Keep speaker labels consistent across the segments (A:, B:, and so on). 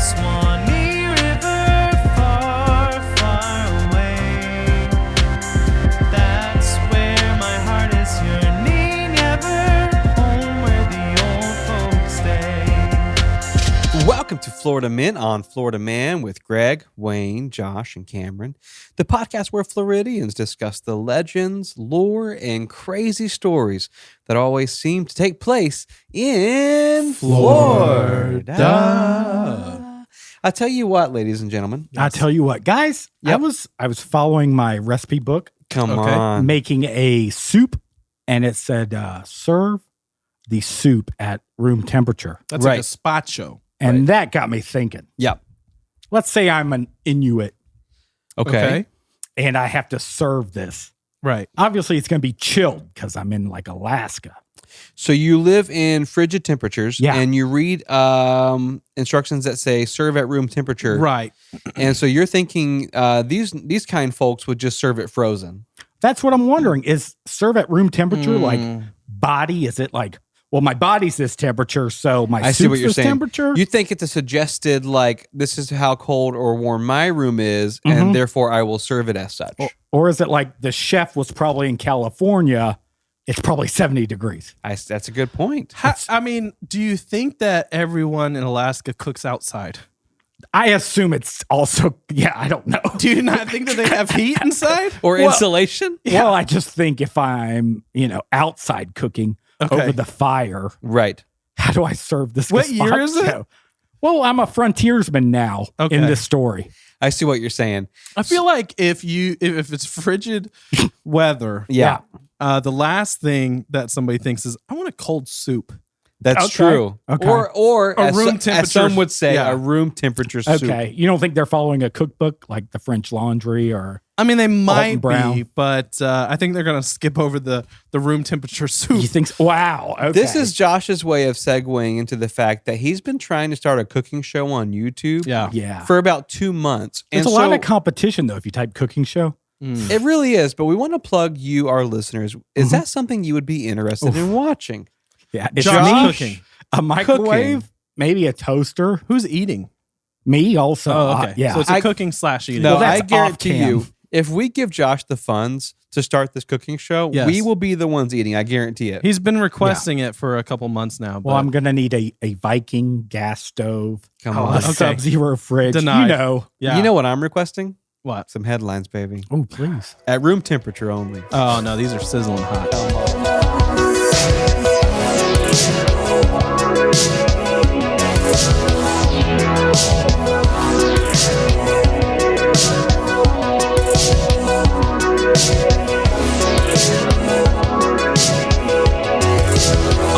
A: Swanee River, far, far away. That's where my heart is yearning ever, home where the old folks stay.
B: Welcome to Florida Men on Florida Man with Greg, Wayne, Josh, and Cameron, the podcast where Floridians discuss the legends, lore, and crazy stories that always seem to take place in Florida. I tell you what, ladies and gentlemen.
C: I tell you what, guys.
B: Yep.
C: I was following my recipe book,
B: Come on.
C: making a soup, and it said serve the soup at room temperature,
D: That's like a spot show.
C: and that got me thinking.
B: Yep.
C: Let's say I'm an Inuit
B: Okay.
C: and I have to serve this.
D: Right.
C: Obviously, it's going to be chilled because I'm in like Alaska.
B: So you live in frigid temperatures,
C: Yeah.
B: and you read instructions that say serve at room temperature.
D: Right.
B: And so you're thinking these kind folks would just serve it frozen.
C: That's what I'm wondering. Is serve at room temperature like body? Is it like, well, my body's this temperature, so my
B: I
C: soup's
B: see what you're
C: this
B: saying.
C: temperature?
B: You think it's a suggested, like, this is how cold or warm my room is, and therefore I will serve it as such.
C: Or is it like the chef was probably in California? It's probably 70 degrees.
B: That's a good point.
D: I mean, do you think that everyone in Alaska cooks outside?
C: I assume it's also, I don't know.
D: Do you not think that they have heat inside?
B: Or insulation?
C: Well, I just think if I'm, outside cooking over the fire,
B: Right.
C: how do I serve this?
D: What year is it?
C: gazpacho? Well, I'm a frontiersman now in this story.
B: I see what you're saying.
D: I feel like if it's frigid weather,
B: Yeah.
D: the last thing that somebody thinks is, I want a cold soup.
B: That's
C: Okay.
B: true.
C: Okay.
B: Or
D: A
B: as,
D: room
B: as
D: temperature.
B: some would say,
D: Yeah.
B: a room temperature soup.
C: Okay. You don't think they're following a cookbook like the French Laundry or...
D: I mean, they might
C: Brown.
D: be, but I think they're going to skip over the room temperature soup.
C: You think, wow. Okay.
B: This is Josh's way of segueing into the fact that he's been trying to start a cooking show on YouTube
C: Yeah.
B: for about 2 months.
C: There's
B: and
C: a lot
B: so
C: of competition, though, if you type cooking show.
B: it really is, but we want to plug you, our listeners. Is that something you would be interested in watching?
C: Yeah. It's
D: Josh
C: me,
D: cooking.
C: a microwave, maybe a toaster.
D: Who's eating?
C: Me also.
D: Oh, okay.
C: Yeah.
D: So it's a cooking / eating.
B: No,
C: Well, that's
B: I guarantee
C: off-cam.
B: you, if we give Josh the funds to start this cooking show,
D: Yes.
B: we will be the ones eating. I guarantee it.
D: He's been requesting it for a couple months now.
C: Well,
D: but
C: I'm going to need a Viking gas stove,
B: Come
C: a
B: on.
C: Sub-Zero fridge.
D: Denied.
C: You know.
D: yeah.
B: You know what I'm requesting?
D: what?
B: Some headlines, baby.
C: Oh, please.
B: At room temperature only.
D: Oh no, these are sizzling hot.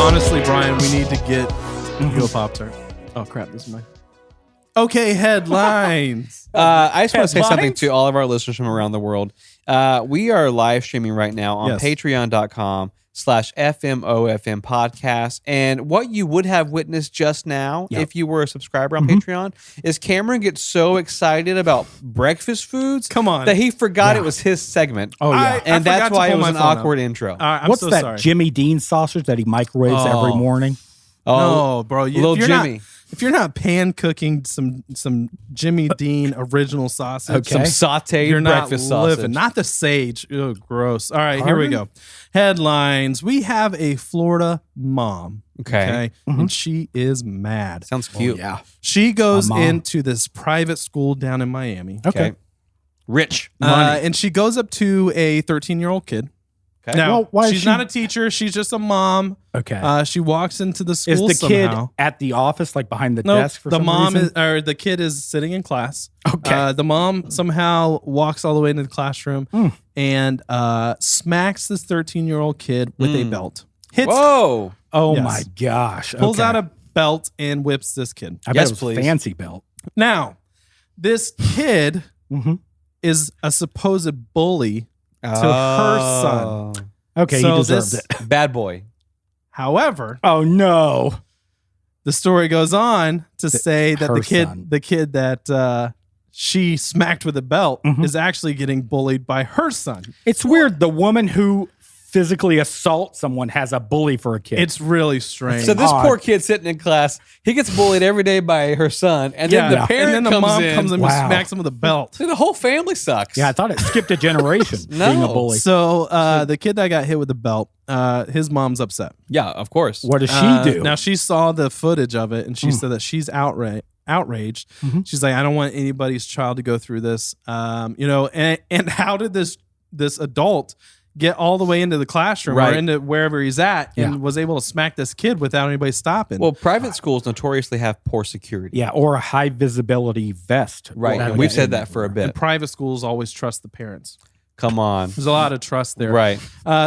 D: Honestly, Brian, we need to get you a Pop-Tart. Oh crap, this is mine. Okay, headlines.
B: I just want to say something
C: Headlines?
B: to all of our listeners from around the world. We are live streaming right now on
D: Yes.
B: patreon.com/FMOFM podcast. And what you would have witnessed just now, if you were a subscriber on Patreon, is Cameron gets so excited about breakfast foods
D: Come on.
B: that he forgot it was his segment.
C: Oh, yeah.
B: And
D: forgot
B: that's
D: to
B: why it
D: pull
B: was
D: my
B: an
D: phone up.
B: awkward intro.
D: All right, I'm
C: What's
D: so
C: that
D: sorry.
C: Jimmy Dean sausage that he microwaves every morning?
D: No, bro.
B: Little
D: if you're
B: Jimmy.
D: if you're not pan cooking some Jimmy Dean original sausage,
B: Some sauteed
D: you're not
B: breakfast
D: living.
B: sausage.
D: Not the sage. Ugh, gross. All right, here we
C: Pardon?
D: go. Headlines. We have a Florida mom.
B: Okay.
D: And she is mad.
B: Sounds cute.
C: Yeah.
D: She goes
C: A mom.
D: into this private school down in Miami.
B: Okay. Rich.
D: And she goes up to a 13-year-old kid.
B: Okay.
D: Now,
C: Well, why is
D: she's
C: she-
D: not a teacher. She's just a mom.
C: Okay.
D: She walks into the
C: Is
D: school
C: the
D: somehow.
C: kid at the office, like behind the
D: No,
C: desk for
D: the
C: some
D: mom
C: reason?
D: is, or the kid is sitting in class.
C: Okay.
D: The mom somehow walks all the way into the classroom and smacks this 13-year-old kid with a belt. Hits,
B: Whoa.
C: Oh,
D: Yes.
C: my gosh.
D: pulls
C: Okay.
D: out a belt and whips this kid.
C: I bet
B: Yes,
C: it was
B: please.
C: a fancy belt.
D: Now, this kid is a supposed bully to her son.
C: Okay,
D: So
C: he deserved
D: this-
C: it.
B: Bad boy.
D: However,
C: Oh, no.
D: the story goes on to say that
C: her
D: the
C: son.
D: kid that she smacked with a belt is actually getting bullied by her son.
C: It's weird. The woman who physically assault someone has a bully for a kid.
D: It's really strange.
B: So this
C: Odd.
B: poor kid sitting in class, he gets bullied every day by her son, and then the parent
D: and then the mom comes in
C: Wow.
D: and smacks him with a belt.
B: The whole family sucks.
C: yeah, I thought it skipped a generation being a
B: No.
C: bully.
D: So the kid that got hit with the belt, his mom's upset.
B: Yeah, of course.
C: What does she do?
D: Now she saw the footage of it, and she said that she's outraged. She's like, I don't want anybody's child to go through this. And how did this adult get all the way into the classroom
B: Right.
D: or into wherever he's at and
C: Yeah.
D: was able to smack this kid without anybody stopping?
B: Well, private schools notoriously have poor security.
C: Yeah, or a high visibility vest.
B: Right.
C: Well,
B: And we've said that for a
D: and
B: bit.
D: private schools always trust the parents.
B: Come on.
D: There's a lot of trust there.
B: Right.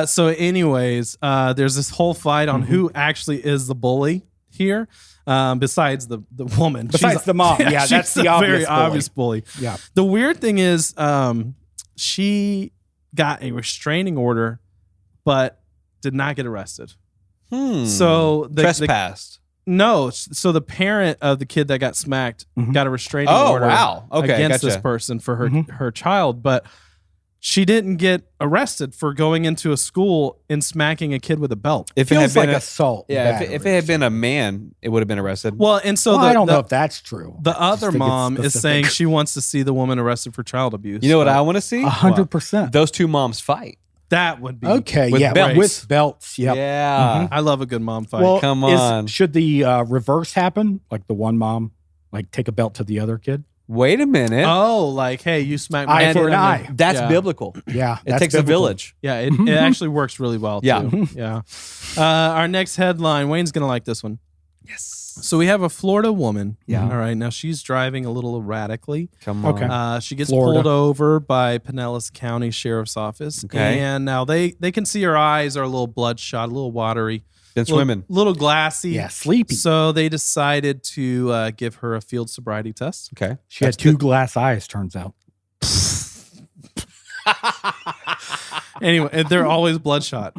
D: So, anyways, there's this whole fight on who actually is the bully here. Besides the woman,
C: Besides the mom. Yeah,
D: she's
C: that's the
D: a
C: obvious
D: very
C: bully.
D: obvious bully.
C: Yeah.
D: The weird thing is, she got a restraining order, but did not get arrested. So
B: Trespassed.
D: so the parent of the kid that got smacked got a restraining
B: Oh,
D: order
B: wow. Okay,
D: against this
B: gotcha.
D: person for her child, but she didn't get arrested for going into a school and smacking a kid with a belt.
B: If it had
C: Feels
B: been
C: like
B: a,
C: assault.
B: yeah,
C: battery.
B: if it had been a man, it would have been arrested.
D: Well, and so
C: Well,
D: the,
C: I don't
D: the,
C: know if that's true.
D: the
C: I just
D: other
C: think it's
D: mom is
C: specific.
D: saying she wants to see the woman arrested for child abuse.
B: You know what
D: But
B: I want to see?
C: 100%.
B: Those two moms fight.
D: that would be
C: Okay,
B: With
C: yeah,
B: belts.
C: with belts. Yep.
B: Yeah.
D: I love a good mom fight.
C: Well,
B: Come on.
C: should the reverse happen? Like the one mom, like take a belt to the other kid?
B: Wait a minute.
D: oh, like, hey, you smacked my
C: Eye
D: kid
C: for an
D: on
C: eye.
D: your-
B: That's
D: yeah.
B: biblical.
C: Yeah,
B: It takes a village.
D: Yeah, it actually works really well,
B: Yeah.
D: too. Yeah. Our next headline, Wayne's going to like this one.
B: Yes.
D: So we have a Florida woman.
B: Yeah.
D: All right. Now she's driving a little erratically.
B: Come on.
C: Okay.
D: She gets
C: Florida.
D: pulled over by Pinellas County Sheriff's Office.
B: Okay.
D: And now they can see her eyes are a little bloodshot, a little watery,
B: Been swimming.
D: little glassy.
C: Yeah, sleepy.
D: So they decided to give her a field sobriety test.
B: Okay.
C: She had two glass eyes, turns out.
D: Anyway, and they're always bloodshot.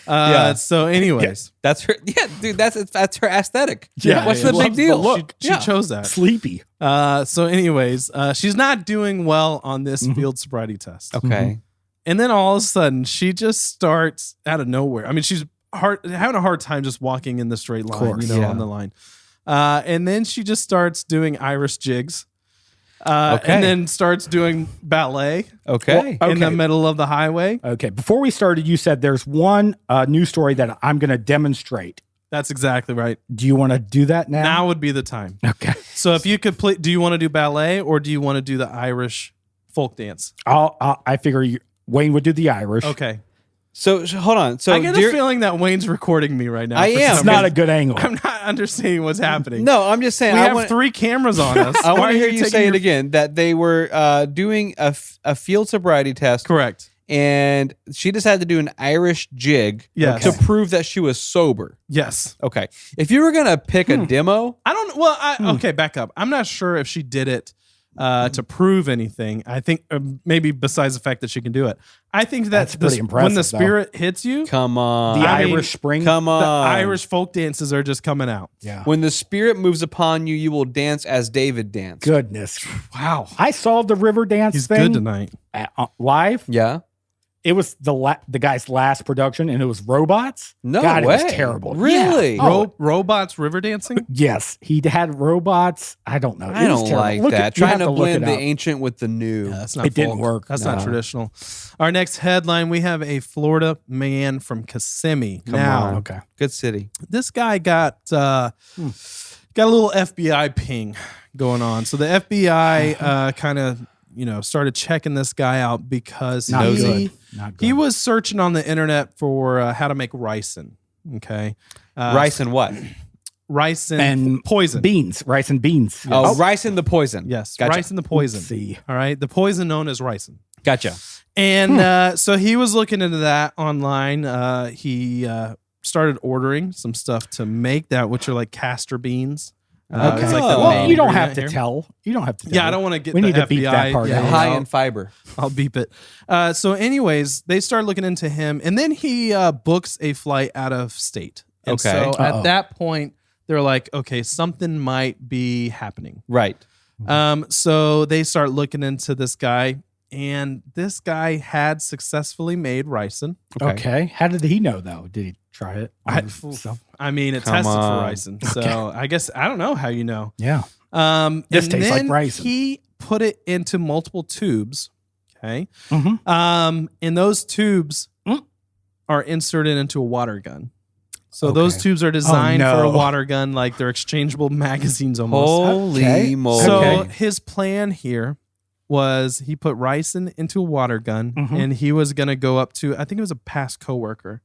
B: Yeah.
D: So, anyways,
B: That's her. Yeah, dude. That's her aesthetic.
C: Yeah,
B: What's
C: she
B: the big
C: loves the
B: deal?
C: look.
D: she
B: Yeah.
D: chose that.
C: Sleepy.
D: So, anyways, she's not doing well on this field sobriety test.
B: Okay.
D: And then all of a sudden, she just starts out of nowhere. I mean, she's having a hard time just walking in the straight line,
C: course,
B: yeah.
D: on the line. And then she just starts doing Irish jigs.
B: Okay.
D: And then starts doing ballet
B: Okay.
C: Well,
D: in the
C: Okay.
D: middle of the highway.
C: Okay. Before we started, you said there's one news story that I'm going to demonstrate.
D: That's exactly right.
C: Do you want to do that now?
D: Now would be the time.
C: Okay.
D: So if you could play, do you want to do ballet or do you want to do the Irish folk dance?
C: I figure Wayne would do the Irish.
D: Okay.
B: So hold on. So
D: I get a feeling that Wayne's recording me right now.
B: I
D: for
B: am.
C: It's
D: some
C: not a
D: reason.
C: good angle.
D: I'm not understanding what's happening.
B: No, I'm just saying.
D: we
B: I
D: have
B: want,
D: 3 cameras on us.
B: I
D: Why
B: want
D: are
B: to hear you
D: taking
B: say
D: your-
B: it again. That they were doing a field sobriety test,
D: Correct.
B: and she decided to do an Irish jig
D: Yes.
B: to prove that she was sober.
D: Yes.
B: Okay. If you were gonna pick a demo,
D: I don't. Well, okay. Back up. I'm not sure if she did it to prove anything. I think maybe besides the fact that she can do it. I think
C: That's
D: that
C: pretty
D: when
C: impressive,
D: the
C: though.
D: spirit hits you,
B: come on.
C: The
D: I mean,
C: Irish Spring.
B: Come
D: the
B: on.
D: Irish folk dances are just coming out.
C: Yeah.
B: When the spirit moves upon you, you will dance as David danced.
C: Goodness.
D: Wow.
C: I saw the river dance
D: He's
C: thing
D: good tonight.
C: live.
B: Yeah.
C: It was the guy's last production, and it was robots.
B: No
C: God,
B: way.
C: it was terrible.
B: Really?
C: Yeah. Oh,
D: Robots river dancing.
C: yes, he had robots. I don't know.
B: I
C: It was
B: don't
C: terrible.
B: like
C: Look
B: that.
C: at- you
B: Trying
C: have
B: to
C: look
B: blend
C: it
B: the
C: up.
B: ancient with the new.
D: That's not.
C: It didn't
D: folk.
C: work.
D: That's
C: No.
D: not traditional. Our next headline: we have a Florida man from Kissimmee.
B: Come
D: now,
B: on.
C: Okay.
B: Good city.
D: this guy got a little FBI ping going on. So the FBI kind of started checking this guy out because
C: Not
D: he
C: good. Not good.
D: he was searching on the internet for how to make ricin. Okay,
B: Rice and what?
D: ricin
C: and
D: poison.
C: beans, rice and beans.
B: Oh, rice and the poison.
D: Yes,
B: Gotcha.
D: ricin the poison.
C: Let's see.
D: All right, the poison known as ricin.
B: Gotcha.
D: And so he was looking into that online. He started ordering some stuff to make that, which are like castor beans.
C: Okay.
D: It's like the
B: Well,
D: main
C: you don't have
D: ingredient
C: to
D: here.
C: tell. You don't have to. Tell
D: Yeah, I don't want to get
C: We
D: the
C: need to
D: FBI.
C: beep that part
D: Yeah,
C: out.
B: High
D: I'll-
B: in fiber.
D: I'll beep it. So, anyways, they started looking into him, and then he books a flight out of state. And
B: Okay.
D: So
C: Uh-oh.
D: at that point, they're like, okay, something might be happening.
B: Right.
D: So they start looking into this guy, And this guy had successfally made ricin.
C: Okay. How did he know though? Did he try it?
D: I mean, it
B: Come
D: tested
B: on.
D: for ricin. So I guess I don't know how you know.
C: Yeah.
D: This
C: tastes like ricin.
D: He put it into multiple tubes. Okay.
C: Mm-hmm.
D: And those tubes are inserted into a water gun. So those tubes are designed for a water gun, like they're exchangeable magazines almost.
B: Holy moly.
D: So his plan here was he put ricin into a water gun and he was going to go up to, I think it was a past coworker,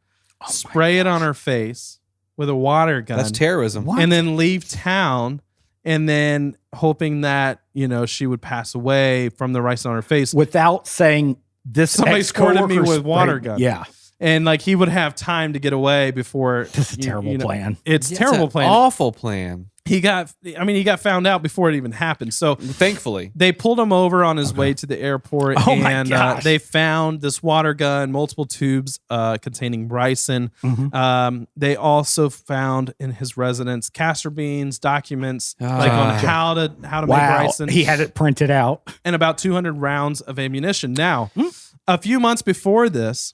D: spray it on her face with a water gun.
B: That's terrorism.
C: What?
D: And then leave town and then hoping that, she would pass away from the ricin on her face.
C: Without saying this
D: Somebody squirted me with water gun.
C: Yeah.
D: And like he would have time to get away before.
C: This is a terrible plan.
D: It's
B: It's
D: terrible
B: an
D: plan.
B: Awful plan.
D: He got found out before it even happened. So
B: Thankfully.
D: they pulled him over on his way to the airport,
C: Oh my
D: and
C: gosh.
D: they found this water gun, multiple tubes containing ricin. They also found in his residence castor beans, documents like on how to make ricin,
C: He had it printed out.
D: and about 200 rounds of ammunition. Now, a few months before this,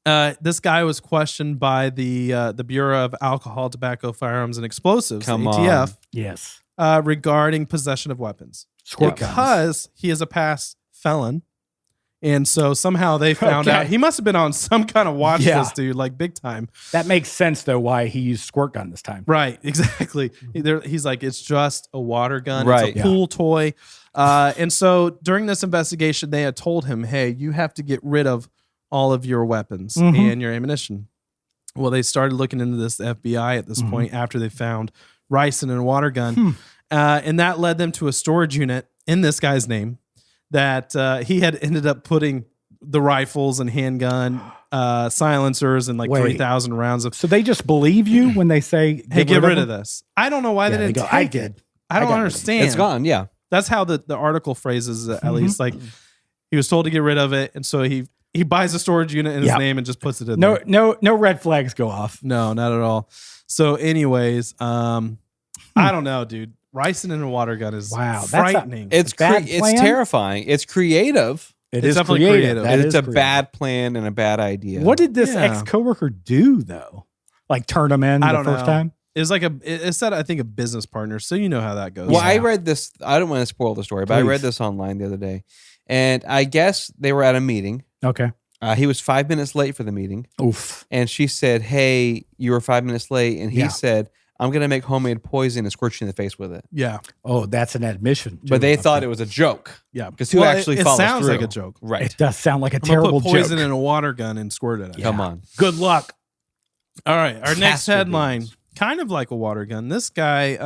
D: this guy was questioned by the Bureau of Alcohol, Tobacco, Firearms, and Explosives,
B: Come
D: the ATF,
B: on.
C: Yes.
D: regarding possession of weapons.
C: Squirt guns.
D: Because he is a past felon. And so somehow they found
C: Okay.
D: out he must have been on some kind of watch
C: Yeah.
D: list, dude, like big time.
C: That makes sense though why he used squirt gun this time.
D: Right, exactly. He's like, it's just a water gun.
B: Right.
D: It's a pool toy. And so during this investigation, they had told him, hey, you have to get rid of all of your weapons and your ammunition. Well, they started looking into this, the FBI at this point, after they found ricin and a water gun. And that led them to a storage unit in this guy's name that he had ended up putting the rifles and handgun silencers and like
C: Wait.
D: 3,000 rounds of.
C: So they just believe you when they say,
D: Hey, get rid of this. I don't know why
C: Yeah,
D: they
C: they
D: didn't
C: go,
D: take
C: I
D: it.
C: did.
D: I don't
C: got rid of it.
D: understand.
B: It's gone. Yeah.
D: That's how the article phrases it, at least. Like he was told to get rid of it, and so he buys a storage unit in his
C: Yeah.
D: name and just puts it in
C: No,
D: there.
C: no red flags go off.
D: No, not at all. So, anyways, I don't know, dude. Ricin in a water gun is
C: Wow, that's
D: frightening.
B: It's
C: bad
B: it's
C: plan?
B: terrifying. It's creative.
C: It
D: It's
C: is
D: definitely creative.
C: That
B: It's
C: is
B: a
C: creative.
B: bad plan and a bad idea.
C: What did this
D: Yeah.
C: ex-coworker do though? Like turn him in
D: I
C: the
D: don't
C: first
D: know.
C: time?
D: It's like it said, I think, a business partner. So you know how that goes.
B: Well, I
C: Yeah.
B: read this. I don't want to spoil the story, but I read
C: Please.
B: this online the other day, and I guess they were at a meeting.
C: Okay.
B: He was 5 minutes late for the meeting,
C: Oof.
B: and she said, "Hey, you were 5 minutes late," and he
C: Yeah.
B: said, "I'm going to make homemade poison and squirt you in the face with it."
D: Yeah,
C: Oh, that's an admission.
B: But they thought it was a joke.
D: yeah.
B: Because who
D: Well,
B: actually
D: it
B: follows
D: sounds
B: through?
D: like a joke.
B: Right?
C: It does sound like a
D: I'm gonna
C: terrible
D: put poison
C: joke.
D: in a water gun and squirt it at.
B: Come on.
C: Good luck.
D: All right, our next
B: Castor
D: headline,
B: beans.
D: kind of like a water gun. This guy,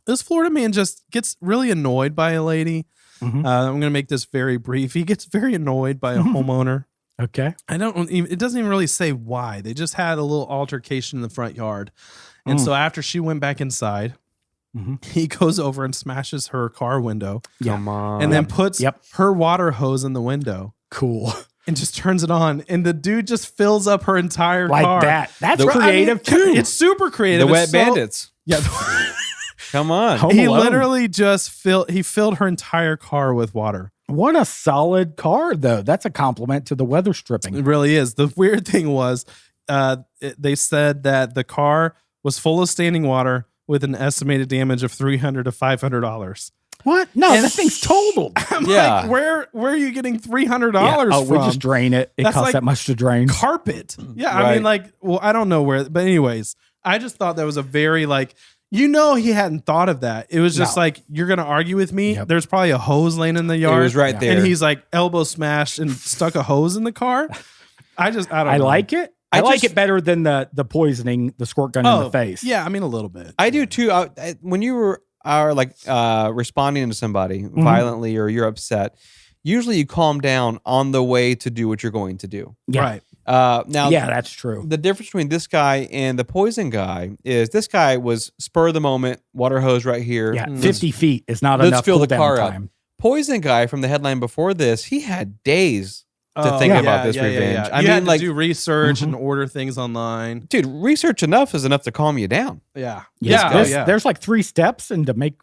D: this Florida man just gets really annoyed by a lady.
C: Mhm.
D: I'm going to make this very brief. He gets very annoyed by a homeowner.
C: Okay.
D: It doesn't even really say why. They just had a little altercation in the front yard. And so after she went back inside, he goes over and smashes her car window
C: Yeah.
B: Come on.
D: and then puts
C: Yep.
D: her water hose in the window
C: Cool.
D: and just turns it on. And the dude just fills up her entire
C: Like
D: car.
C: that. That's
B: The-
C: creative too.
D: It's super creative.
B: the
D: It's
B: Wet
D: so-
B: Bandits.
D: Yeah.
B: Come on.
C: Home
D: He
C: Alone.
D: literally just filled her entire car with water.
C: What a solid car, though. That's a compliment to the weather
D: It
C: stripping.
D: really is. The weird thing was, they said that the car was full of standing water with an estimated damage of $300 to $500.
C: What? No,
D: And-
C: that thing's totaled.
D: I'm
B: Yeah.
D: like, where are you getting $300
C: Yeah. Oh,
D: from?
C: we just drain it. It
D: That's
C: costs
D: like
C: that much to drain.
D: Carpet. Yeah, I
B: Right.
D: mean, like, well, I don't know where, but anyways, I just thought that was a very he hadn't thought of that. It was just
C: No.
D: like, you're gonna argue with me.
C: Yep.
D: There's probably a hose laying in the yard.
B: It was right
C: Yeah.
B: there.
D: And he's like elbow smashed and stuck a hose in the car. I don't
C: I
D: know.
C: like it.
B: I
C: I like
B: just-
C: it better than the poisoning, the squirt gun in the face.
D: Yeah, I mean a little bit.
B: I do too. When you are responding to somebody violently or you're upset, usually you calm down on the way to do what you're going to do.
C: Yeah.
D: Right.
B: Now,
C: Yeah, that's true.
B: the difference between this guy and the poison guy is this guy was spur of the moment, water hose right here.
C: Yeah,
D: Mm.
C: 50 feet is not
B: Let's
C: enough
B: fill
C: cool
B: the
C: down
B: car up.
C: time.
B: Poison guy from the headline before this, he had days to think
C: yeah.
B: about this revenge. I
D: You
B: mean,
D: had to
B: like,
D: do research and order things online.
B: dude, research enough is enough to calm you down.
D: Yeah.
C: Yeah,
D: Yeah.
C: there's like 3 steps, and to make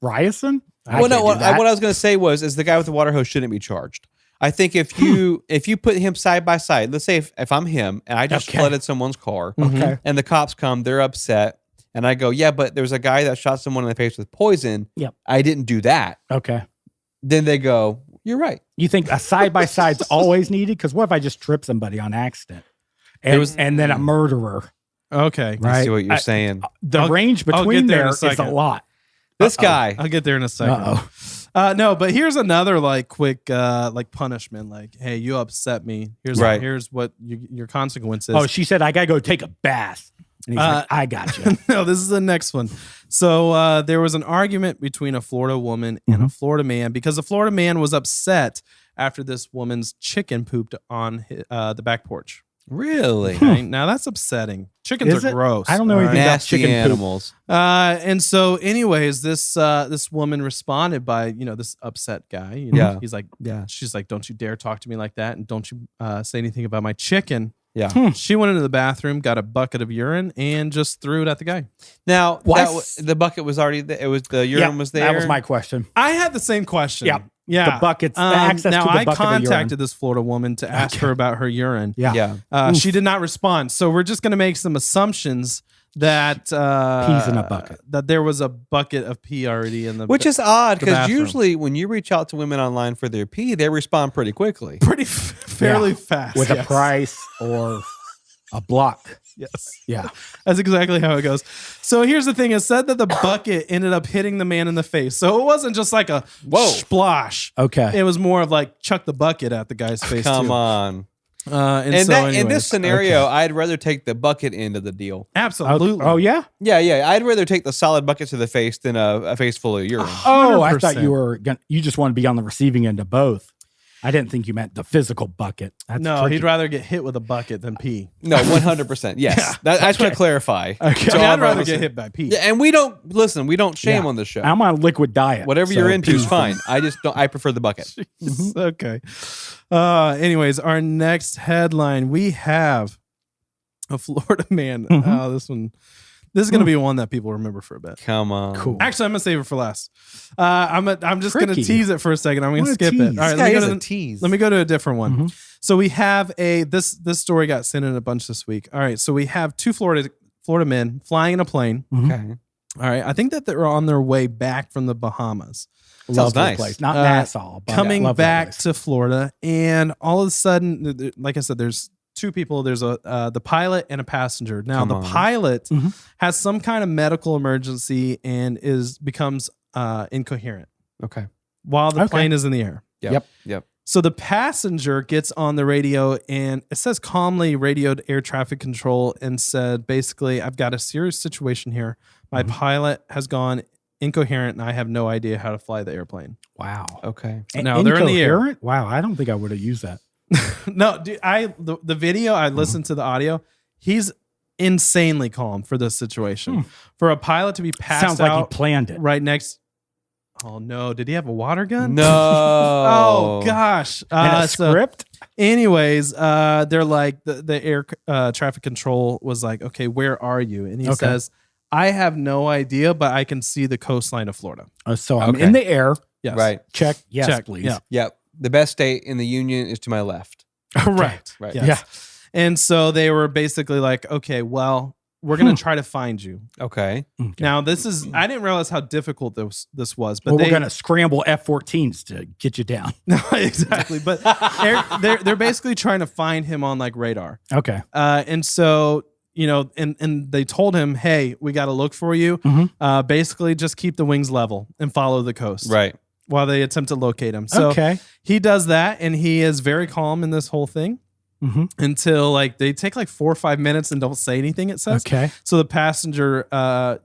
C: Ryerson?
B: Well, no. What I was going to say is the guy with the water hose shouldn't be charged. I think if you put him side by side, let's say if I'm him and I just flooded someone's car,
C: Okay.
B: and the cops come, they're upset, and I go, yeah, but there's a guy that shot someone in the face with poison.
C: Yep.
B: I didn't do that.
C: Okay.
B: Then they go, you're right.
C: You think a side by side's always needed? Because what if I just trip somebody on accident, and then a murderer?
D: Okay.
C: Right.
B: I see what you're saying.
C: The range
D: I'll
C: between
D: get there in
C: there
D: a
C: is a
D: second.
C: lot.
B: This guy.
D: I'll get there in a second.
C: Uh-oh.
D: No, but here's another like quick like punishment. Like, hey, you upset me. Here's what your consequence is.
C: Oh, she said I gotta go take a bath. And he's like, I got you.
D: No, this is the next one. So there was an argument between a Florida woman and a Florida man because the Florida man was upset after this woman's chicken pooped on the back porch.
B: Really?
D: Okay? Now that's upsetting. Chickens
C: Is
D: are
C: it?
D: gross.
C: I don't know anything about
B: Nasty
C: chicken poop.
B: animals.
D: And so, anyways, this woman responded by this upset guy.
B: Yeah.
D: He's like,
B: Yeah.
D: she's like, don't you dare talk to me like that, and don't you say anything about my chicken.
B: Yeah.
D: She went into the bathroom, got a bucket of urine, and just threw it at the guy.
B: Now,
C: What?
B: the bucket was already there. It was the urine was there.
C: That was my question.
D: I had the same question.
C: Yeah.
D: Yeah.
C: The buckets, the access
D: now
C: to the
D: I
C: bucket of urine.
D: contacted this Florida woman to ask her about her urine.
C: Yeah.
B: Yeah.
D: She did not respond. So we're just going to make some assumptions that
C: Peas in a bucket.
D: That there was a bucket of pee already in the
B: Which is odd
D: the
B: because
D: bathroom.
B: usually when you reach out to women online for their pee, they respond pretty quickly.
D: fairly fast
C: With
D: yes.
C: a price or a block.
D: Yes.
C: Yeah.
D: That's exactly how it goes. So here's the thing. It said that the bucket ended up hitting the man in the face. So it wasn't just like a splosh.
C: Okay.
D: It was more of like chuck the bucket at the guy's face.
B: Come
D: too.
B: on.
D: And
B: In
D: so anyways,
B: this scenario, I'd rather take the bucket end of the deal.
D: absolutely.
C: Oh, yeah?
B: Yeah. I'd rather take the solid bucket to the face than a face full of urine.
C: Oh, I thought
D: 100%.
C: you were you just want to be on the receiving end of both. I didn't think you meant the physical bucket. That's
D: No,
C: tricky.
D: he'd rather get hit with a bucket than pee.
B: No, 100%. Yes. I just want to clarify.
C: Okay.
B: to all
D: I'd
B: of our
D: rather
B: listeners.
D: get hit by pee.
B: Yeah, and we don't shame
C: Yeah.
B: on this show.
C: I'm on a liquid diet.
B: Whatever
C: so
B: you're into is
C: peas
B: fine. I just don't. I prefer the bucket.
D: Okay. Anyways, our next headline, we have a Florida man. Oh, this is going to be one that people remember for a bit.
B: Come on.
C: Cool.
D: Actually, I'm going to save it for last. I'm just going to
C: Tricky.
D: tease it for a second. I'm going to
C: What a
D: skip it.
C: tease.
D: All right,
B: This
D: let me,
B: guy
D: go
B: is
D: to
B: a tease.
D: let me go to a different one. So we have this story got sent in a bunch this week. All right, so we have two Florida men flying in a plane.
B: Okay.
D: All right, I think that they're on their way back from the Bahamas.
B: Sounds
C: Lovely
B: nice.
C: place. Not
D: Uh,
C: Nassau. But
D: coming
C: love that
D: back
C: place.
D: to Florida, and all of a sudden, like I said, there's two people. There's the pilot and a passenger. Now
B: Come
D: the
B: on.
D: pilot has some kind of medical emergency and becomes incoherent
B: Okay.
D: while the
C: Okay.
D: plane is in the air.
B: Yep.
D: So the passenger gets on the radio and it says calmly radioed air traffic control and said, basically, I've got a serious situation here. My pilot has gone incoherent and I have no idea how to fly the airplane.
C: Wow.
B: Okay.
D: No, they're in the air.
C: Incoherent? Wow. I don't think I would have used that.
D: No, dude, the video, I listened to the audio. He's insanely calm for this situation. For a pilot to be passed
C: Sounds like he
D: out
C: planned it.
D: right next. Oh no! Did he have a water gun?
B: No.
D: Oh gosh!
C: And a
D: So
C: script?
D: anyways, they're like the air traffic control was like, okay, where are you? And he
C: Okay.
D: says, I have no idea, but I can see the coastline of Florida.
C: So I'm
B: Okay.
C: in the air.
D: Yes.
B: Right.
C: Check. Yes,
D: Check.
C: please.
D: Yeah.
B: Yep. The best state in the union is to my left.
D: Right.
B: Right.
D: Yes.
C: Yeah.
D: And so they were basically like, okay, well, we're gonna try to find you.
B: Okay.
D: Now, this is, I didn't realize how difficult this was, but
C: Well,
D: they,
C: we're going to scramble F-14s to get you down.
D: no, exactly. But they're basically trying to find him on like radar.
C: Okay.
D: And so, and they told him, hey, we got to look for you. Basically, just keep the wings level and follow the coast.
B: Right.
D: While they attempt to locate him. So
C: Okay.
D: he does that and he is very calm in this whole thing until like they take like 4 or 5 minutes and don't say anything, it says.
C: Okay.
D: So the passenger,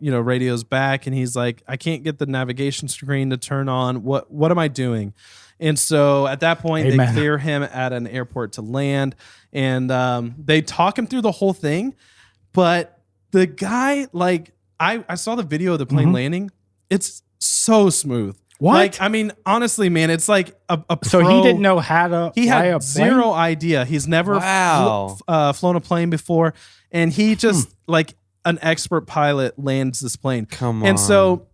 D: radios back and he's like, I can't get the navigation screen to turn on. What am I doing? And so at that point,
C: Amen.
D: they clear him at an airport to land and they talk him through the whole thing. But the guy, like, I saw the video of the plane landing. It's so smooth.
C: What?
D: Like, I mean, honestly, man, it's like a
C: So
D: pro-
C: he didn't know how to
D: He
C: fly a
D: had
C: plane?
D: zero idea. He's never
B: Wow.
D: flown a plane before. And he just, like an expert pilot, lands this plane.
B: Come on.
D: And so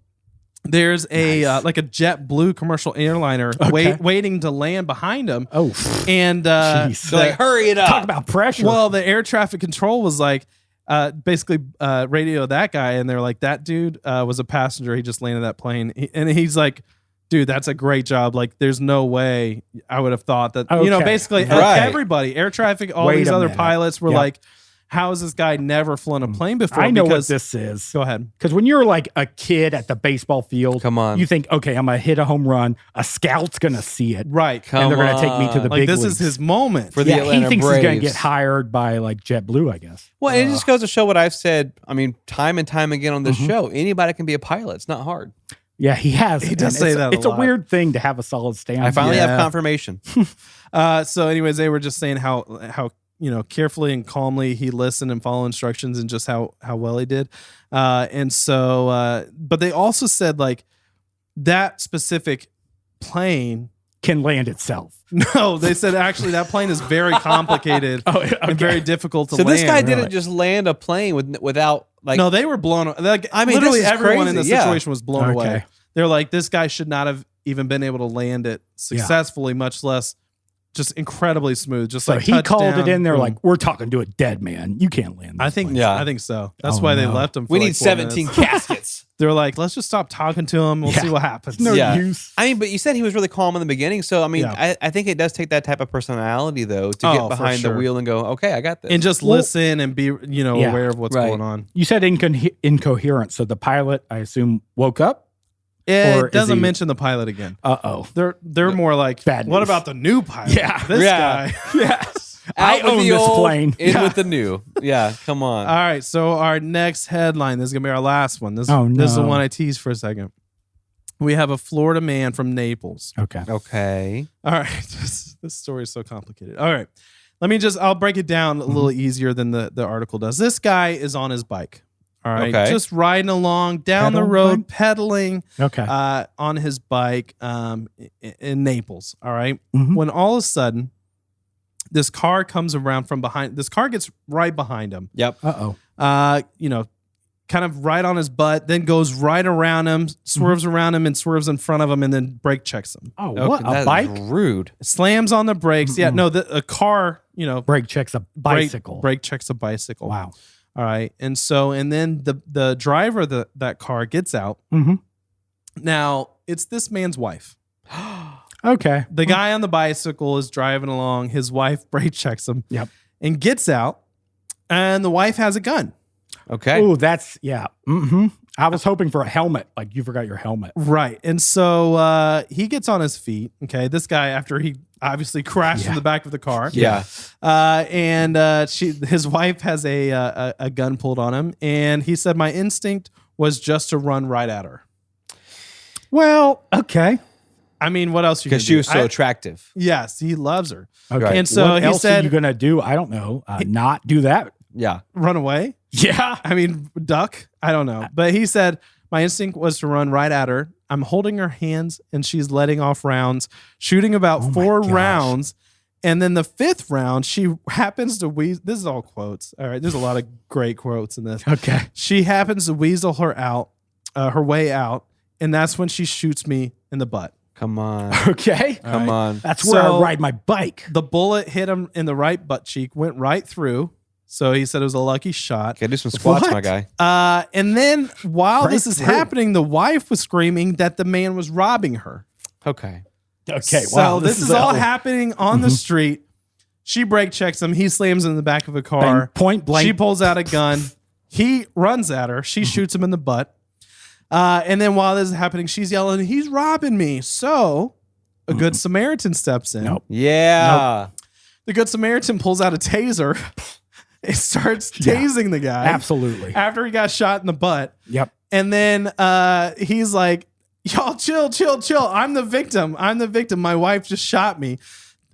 D: there's a like a JetBlue commercial airliner
C: Okay.
D: waiting to land behind him.
C: Oh,
D: And
C: jeez.
B: So like, hurry it up.
C: Talk about pressure.
D: well, the air traffic control was like, basically radio that guy, and they're like, that dude was a passenger. He just landed that plane, and he's like, dude, that's a great job. Like, there's no way I would have thought that. You know,
C: Okay.
D: basically
B: Right.
D: everybody, air traffic, all
C: Wait
D: these
C: a
D: other
C: minute.
D: pilots were
C: Yep.
D: like, how has this guy never flown a plane before?
C: I know
D: because,
C: what this is.
D: Go ahead.
C: Because when you're like a kid at the baseball field,
B: Come on.
C: you think, okay, I'm gonna hit a home run. A scout's gonna see it,
D: Right.
C: and they're gonna take me to the
D: Like,
C: big
D: this
C: leagues.
D: is his moment.
B: For the
C: Yeah,
B: Atlanta
C: he thinks he's gonna
B: Braves.
C: get hired by like JetBlue, I guess.
B: Well, it just goes to show what I've said. I mean, time and time again on this
C: Mm-hmm.
B: show, anybody can be a pilot. It's not hard.
C: Yeah, he has.
D: He does
C: and
D: say
C: it's,
D: that a
C: It's a
D: lot.
C: weird thing to have a solid stand.
B: I finally
D: Yeah.
B: have confirmation.
D: So anyways, they were just saying how carefully and calmly he listened and followed instructions, and just how well he did. And so but they also said like that specific plane.
C: can land itself.
D: No, they said actually that plane is very complicated and very difficult to
B: So
D: land.
B: this guy didn't
C: really.
B: just land a plane without like.
D: No, they were blown. Like,
B: I mean,
D: literally
B: this is
D: everyone in the
B: crazy, yeah.
D: situation was blown away.
C: Okay.
D: They're like, this guy should not have even been able to land it successfully, much less just incredibly smooth. Just
C: So
D: like
C: he called it
D: touchdown,
C: in there
D: boom.
C: like, we're talking to a dead man. You can't land.
D: I
C: This
D: think
C: plane."
B: Yeah.
D: I think so. That's
C: Oh,
D: why they
C: no.
D: left him. For
B: we
D: like
B: need
D: 4
B: 17
D: minutes.
B: caskets.
D: They're like, let's just stop talking to him. We'll
C: Yeah.
D: see what happens.
C: No
B: Yeah.
C: use.
B: I mean, but you said he was really calm in the beginning. So, I mean,
D: Yeah.
B: I think it does take that type of personality, though, to
D: Oh,
B: get
D: for
B: behind the
D: sure.
B: wheel and go, okay, I got this.
D: And just
C: Well-
D: listen and be
C: Yeah.
D: aware of what's
B: Right.
D: going on.
C: You said incoherent. So the pilot, I assume, woke up. Or
D: It
C: is
D: doesn't
C: he-
D: mention the pilot again.
C: Uh-oh.
D: They're more like,
C: Bad
D: what
C: news.
D: about the new pilot?
C: Yeah.
D: This
B: Yeah.
D: guy.
C: Yes.
B: Out
C: I
B: with
C: own
B: the
C: this
B: old,
C: plane.
B: in
C: Yeah.
B: with the new. Yeah, come on.
D: All right, so our next headline, this is going to be our last one. This
C: Oh,
D: is the
C: no.
D: one I teased for a second. We have a Florida man from Naples.
C: Okay.
B: Okay.
D: All right, this story is so complicated. All right, I'll break it down a little easier than the article does. This guy is on his bike. All right,
B: Okay.
D: just riding along down the
C: Pedaling
D: road,
C: bike?
D: pedaling
C: Okay.
D: on his bike in Naples. All right,
C: Mhm.
D: when all of a sudden this car comes around from behind. This car gets right behind him.
B: Yep.
C: Uh-oh.
D: Kind of right on his butt, then goes right around him, swerves around him, and swerves in front of him, and then brake checks him.
C: Oh,
B: Okay,
C: what?
B: that
C: A
B: is
C: bike?
B: rude.
D: Slams on the brakes. Yeah, no, a car,
C: Brake checks a bicycle.
D: Brake checks a bicycle.
C: Wow.
D: All right. And then the driver of that car gets out.
C: Mm-hmm.
D: Now, it's this man's wife.
C: Okay.
D: The guy on the bicycle is driving along. His wife brake checks him.
C: Yep.
D: And gets out. And the wife has a gun.
B: Okay.
C: Oh, that's, yeah. Mm-hmm. I was hoping for a helmet. Like you forgot your helmet.
D: Right. And so he gets on his feet. Okay. This guy, after he obviously crashed in the back of the car.
B: Yeah.
D: And his wife has a gun pulled on him. And he said, my instinct was just to run right at her.
C: Well, okay.
D: I mean, what else you can
B: Because
D: do?
B: she was so attractive.
D: Yes, he loves her.
C: Okay.
B: Right.
D: And so
C: what
D: he
C: else
D: said,
C: are you going to do? I don't know. Not do that.
B: Yeah.
D: run away.
C: Yeah.
D: I mean, duck. I don't know. But he said, my instinct was to run right at her. I'm holding her hands and she's letting off rounds, shooting about
C: Oh my
D: 4
C: gosh.
D: rounds. And then the 5th round, she happens to weasel. This is all quotes. All right. There's a lot of great quotes in this.
C: Okay.
D: She happens to weasel her way out. And that's when she shoots me in the butt.
B: Come on.
C: Okay.
B: Come on.
C: That's where
D: So-
C: I ride my bike.
D: The bullet hit him in the right butt cheek, went right through. So he said it was a lucky shot.
B: Okay, do some squats,
C: What?
B: my guy.
D: And then while
C: Right
D: this is
C: through.
D: happening, the wife was screaming that the man was robbing her.
B: Okay.
C: Okay.
D: So
C: Wow.
D: this is all happening on the street. She brake checks him. He slams in the back of a car.
C: Bang, point blank.
D: She pulls out a gun. He runs at her. She shoots him in the butt. And then while this is happening, she's yelling, he's robbing me. So a good Samaritan steps in.
C: Nope.
B: Yeah.
D: The good Samaritan pulls out a taser. It starts tasing the guy.
C: Absolutely.
D: After he got shot in the butt.
C: Yep.
D: And then he's like, y'all chill. I'm the victim. My wife just shot me.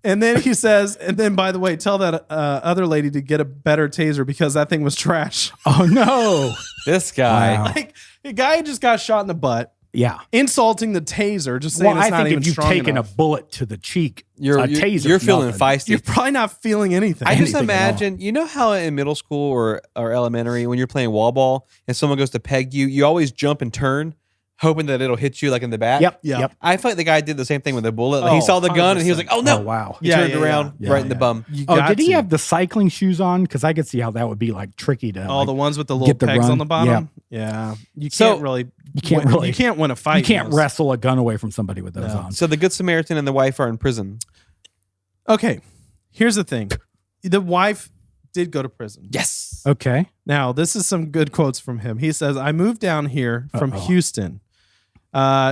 D: And then he says, and then by the way, tell that other lady to get a better taser because that thing was trash.
C: Oh, no.
B: This guy.
C: Wow.
D: Like the guy just got shot in the butt,
C: Yeah.
D: insulting the taser, just saying
C: Well,
D: it's
C: I
D: not
C: think
D: even
C: if you've
D: strong
C: taken
D: enough.
C: a bullet to the cheek,
B: You're
C: a taser.
B: you're feeling feisty.
D: You're probably not feeling anything.
B: I just
C: anything at all.
B: imagine, you know how in middle school or elementary, when you're playing wall ball and someone goes to peg you, you always jump and turn. hoping that it'll hit you like in the back.
C: Yep.
D: Yeah.
C: Yep.
B: I feel like the guy did the same thing with the bullet. Like, he
D: Oh,
B: saw the gun and he was like,
D: 100%.
B: "Oh no!"
C: Oh, wow.
B: He
D: Yeah,
B: turned
D: yeah,
B: around
C: yeah.
B: right in the
C: Yeah.
B: bum.
D: You
C: Oh,
D: got
C: did he
D: to.
C: have the cycling shoes on? Because I could see how that would be like tricky to.
D: all
C: like,
D: the ones with the little
C: get the
D: pegs
C: run?
D: on the bottom? Yeah. You can't
B: So-
D: really.
C: You can't
D: win,
C: really-
D: You can't win a fight.
C: you can't
D: in those.
C: wrestle a gun away from somebody with those
D: No.
C: on.
B: So the Good Samaritan and the wife are in prison.
D: Okay. Here's the thing. The wife did go to prison.
B: Yes.
C: Okay.
D: Now, this is some good quotes from him. He says, I moved down here from
C: Uh-oh.
D: Houston.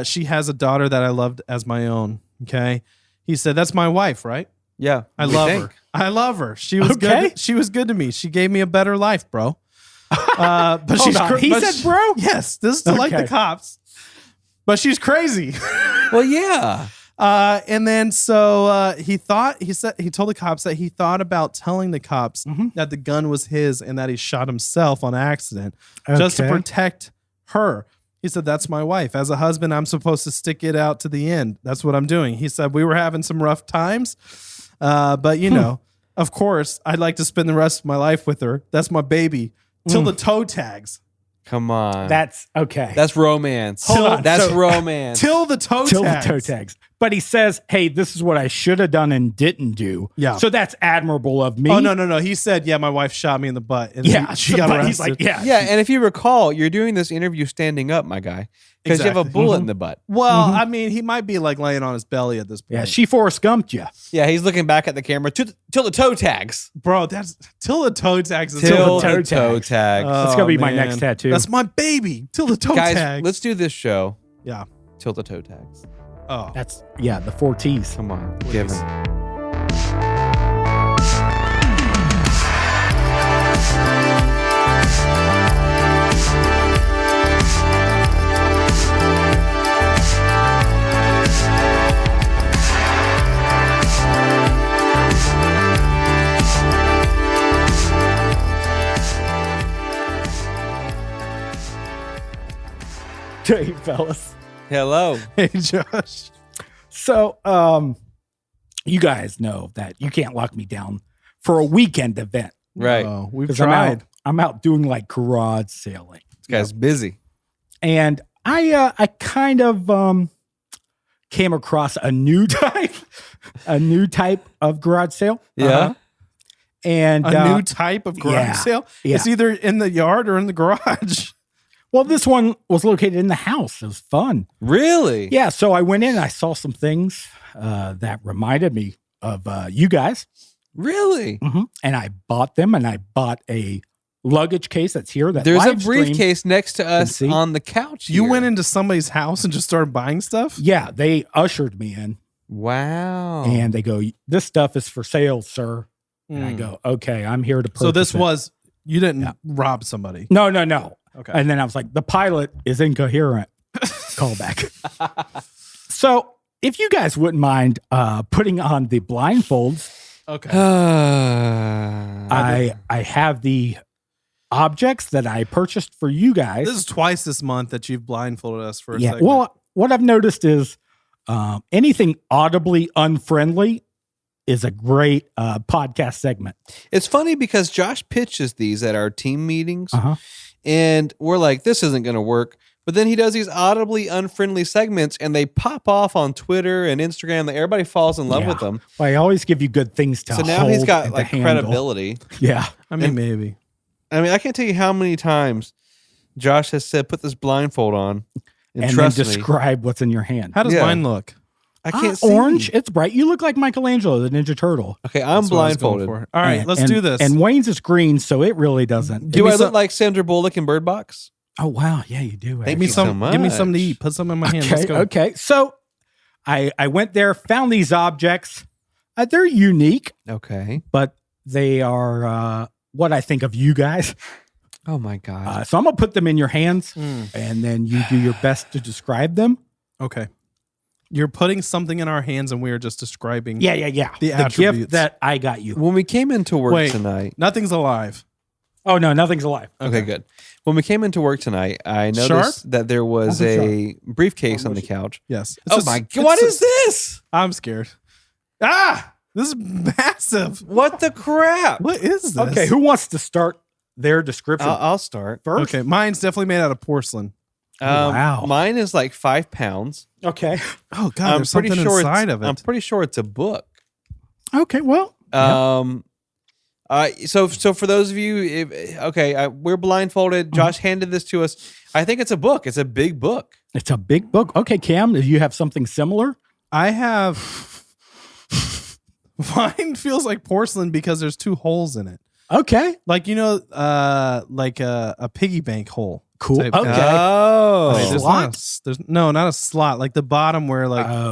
D: She has a daughter that I loved as my own. Okay. He said, that's my wife, right?
B: Yeah.
D: I
B: we
D: love
B: think.
D: her. I love her. She was
C: Okay.
D: good. She was good to me. She gave me a better life, bro. But
C: Hold
D: she's
C: on. He
D: but
C: said,
D: she-
C: bro?
D: Yes, this is to like the
C: Okay.
D: cops. But she's crazy.
B: Well, yeah.
D: And then so he told the cops that he thought about telling the cops
C: Mhm.
D: that the gun was his and that he shot himself on accident just to
C: Okay.
D: protect her. He said, that's my wife. As a husband, I'm supposed to stick it out to the end. That's what I'm doing. He said, we were having some rough times. But you know, of course, I'd like to spend the rest of my life with her. That's my baby. Till the toe tags.
B: Come on.
C: That's okay.
B: That's romance.
C: Hold on.
B: That's
C: So-
B: romance.
D: Till the toe
C: Till
D: tags.
C: the toe tags. But he says, hey, this is what I should have done and didn't do.
D: Yeah.
C: So that's admirable of me.
D: Oh, no. He said, yeah, my wife shot me in the butt. And
C: Yeah.
D: she got
C: but
D: arrested.
C: he's like, yeah.
B: Yeah, and if you recall, you're doing this interview standing up, my guy, because you have a
D: Exactly.
B: bullet in the butt.
D: Well, I mean, he might be like laying on his belly at this point.
C: Yeah. She Forrest Gumped you.
B: Yeah, he's looking back at the camera till the toe tags.
D: Bro, that's till the toe tags. is
B: Till
C: the toe
B: the toe
C: tags.
B: tags.
C: That's gonna be my
D: man.
C: next tattoo.
D: That's my baby. Till the toe
B: Guys,
D: tags.
B: let's do this show.
D: Yeah.
B: Till the toe tags.
D: Oh.
C: That's the 4 T's.
B: Come on,
D: Please.
B: give it.
C: Hey, fellas.
B: Hello.
D: Hey, Josh.
C: So, you guys know that you can't lock me down for a weekend event.
B: Right.
D: Oh, we've
C: 'Cause
D: tried.
C: I'm out doing like garage sailing.
B: This guy's busy.
C: And I kind of came across a new type of garage sale.
B: Yeah.
C: And
D: A new type of garage
C: yeah.
D: sale.
C: Yeah.
D: It's either in the yard or in the garage.
C: well, this one was located in the house. It was fun.
B: Really?
C: Yeah. So I went in and I saw some things that reminded me of you guys.
B: Really?
C: And I bought them, and I bought a luggage case that's here. That
B: There's a
C: live stream.
B: briefcase next to us
C: see.
B: on the couch.
D: You
B: here.
D: went into somebody's house and just started buying stuff?
C: Yeah, they ushered me in,
B: Wow.
C: and they go, "This stuff is for sale, sir." And I
D: Mm.
C: go, "Okay, I'm here to purchase."
D: So this
C: it."
D: was, you didn't
C: Yeah.
D: rob somebody.
C: no.
D: Okay.
C: And then I was like, "The pilot is incoherent." Callback. So if you guys wouldn't mind putting on the blindfolds,
D: Okay.
C: I have the objects that I purchased for you guys.
D: This is twice this month that you've blindfolded us for a
C: Yeah.
D: second.
C: Well, what I've noticed is anything audibly unfriendly is a great podcast segment.
B: It's funny because Josh pitches these at our team meetings,
C: Uh-huh.
B: and we're like, this isn't going to work. But then he does these audibly unfriendly segments, and they pop off on Twitter and Instagram. That everybody falls in love
C: Yeah.
B: with them.
C: Well, I always give you good things to
B: So now he's
C: hold
B: got
C: and to
B: like
C: handle.
B: credibility.
C: Yeah.
D: I mean, maybe.
B: I mean, I can't tell you how many times Josh has said, "Put this blindfold on," and,
C: And then
B: trust me,
C: describe what's in your hand.
D: How does
B: Yeah.
D: mine look?
B: I can't see.
C: Orange. It's bright. You look like Michelangelo, the Ninja Turtle.
B: Okay, I'm
D: That's what I was going
B: blindfolded.
D: for. All right,
C: And-
D: let's
C: and-
D: do this.
C: And Wayne's is green, so it really doesn't.
B: Do
D: me
B: I look
D: some-
B: like Sandra Bullock in Bird Box?
C: Oh wow, yeah, you do.
B: Thank
D: give me
B: you
C: actually.
B: so
D: some. Give me something to
B: much.
D: eat. Put some in my hand. Let's
C: Okay,
D: go.
C: okay. So I went there, found these objects. They're unique,
B: Okay.
C: but they are what I think of you guys.
B: Oh my god.
C: So I'm gonna put them in your hands,
D: Mm.
C: and then you do your best to describe them.
D: Okay. You're putting something in our hands, and we are just describing.
C: Yeah.
D: The
C: The
D: attributes.
C: gift that I got you.
B: when we came into work
D: Wait.
B: tonight.
D: Nothing's alive.
C: Oh no, nothing's alive.
B: Okay, good. When we came into work tonight, I noticed
D: Sharp?
B: that there was
C: Oh,
B: a briefcase on the couch.
D: Yes.
B: Oh my god! What is this?
D: I'm scared. Ah! This is massive.
B: What the crap?
D: What is this?
C: Okay, who wants to start their description
B: I'll start.
C: first?
D: Okay, mine's definitely made out of porcelain.
C: Wow.
B: Mine is like 5 pounds.
C: Okay.
D: Oh God, there's something inside of it.
B: I'm pretty sure it's a book.
C: Okay. Well.
B: So for those of you, we're blindfolded. Josh handed this to us. I think it's a book. It's a big book.
C: It's a big book. Okay, Cam, do you have something similar?
D: I have. Mine feels like porcelain because there's 2 holes in it.
C: Okay.
D: Like like a piggy bank hole.
C: Cool.
D: type
C: Okay.
D: thing.
B: Oh,
D: Wait, there's
C: slot?
D: not there's not a slot. Like the bottom where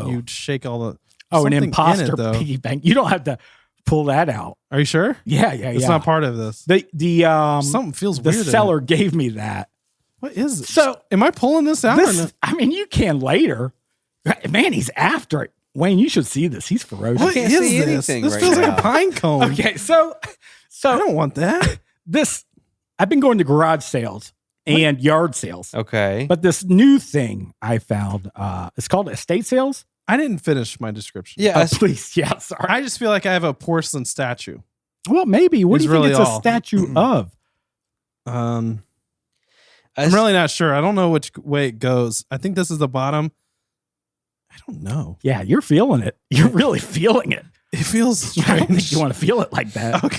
D: you'd shake all the.
C: Oh, an
D: something in
C: imposter
D: it, though.
C: piggy bank. You don't have to pull that out.
D: Are you sure?
C: Yeah.
D: It's not part of this. Something feels
C: the
D: weird.
C: seller gave me that.
D: What is this?
C: So
D: am I pulling this out? Or no?
C: this, I mean, you can later. Man, he's after it. Wayne, you should see this. He's ferocious.
D: What
B: can't
D: is
B: see
D: this?
B: anything
D: This
B: right
D: feels like
B: now.
D: a pine cone.
C: Okay, so
D: I don't want that.
C: this I've been going to garage sales and yard sales.
B: okay.
C: But this new thing I found, it's called estate sales.
D: I didn't finish my description.
B: Yeah,
C: Please, yeah, sorry.
D: I just feel like I have a porcelain statue.
C: Well, maybe. What
D: It's
C: do you think
D: really
C: it's
D: all.
C: a statue of?
D: I'm really not sure. I don't know which way it goes. I think this is the bottom. I don't know.
C: Yeah, you're feeling it. You're really feeling it.
D: It feels
C: I don't think
D: strange.
C: you want to feel it like that.
D: Okay.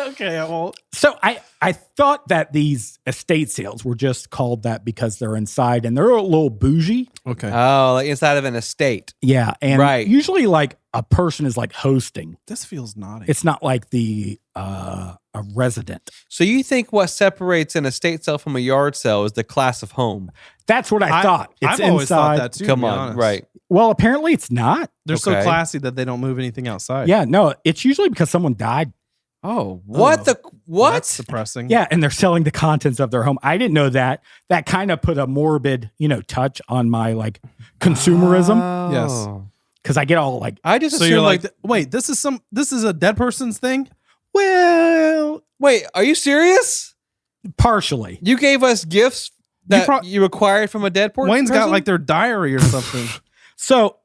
D: Okay. Well,
C: So I thought that these estate sales were just called that because they're inside and they're a little bougie.
D: okay.
B: Oh, like inside of an estate.
C: Yeah, and
B: Right.
C: usually like a person is like hosting.
D: This feels naughty.
C: It's not like the a resident.
B: So you think what separates an estate sale from a yard sale is the class of home?
C: That's what I thought. It's
D: I've always thought
C: inside.
D: that too.
B: Come
D: to be
B: on,
D: honest.
B: right?
C: Well, apparently it's not.
D: They're so
B: Okay.
D: classy that they don't move anything outside.
C: Yeah, no, it's usually because someone died.
B: Oh, what
D: Oh.
B: the what?
D: That's depressing.
C: Yeah, and they're selling the contents of their home. I didn't know that. That kind of put a morbid, touch on my like consumerism
B: Oh.
D: Yes.
C: because I get all like,
B: I just
D: So
B: assumed
D: you're like, wait, this is a dead person's thing?
C: well,
B: wait, are you serious?
C: partially.
B: You gave us gifts that you acquired from a dead person?
D: Wayne's got like their diary or something.
C: So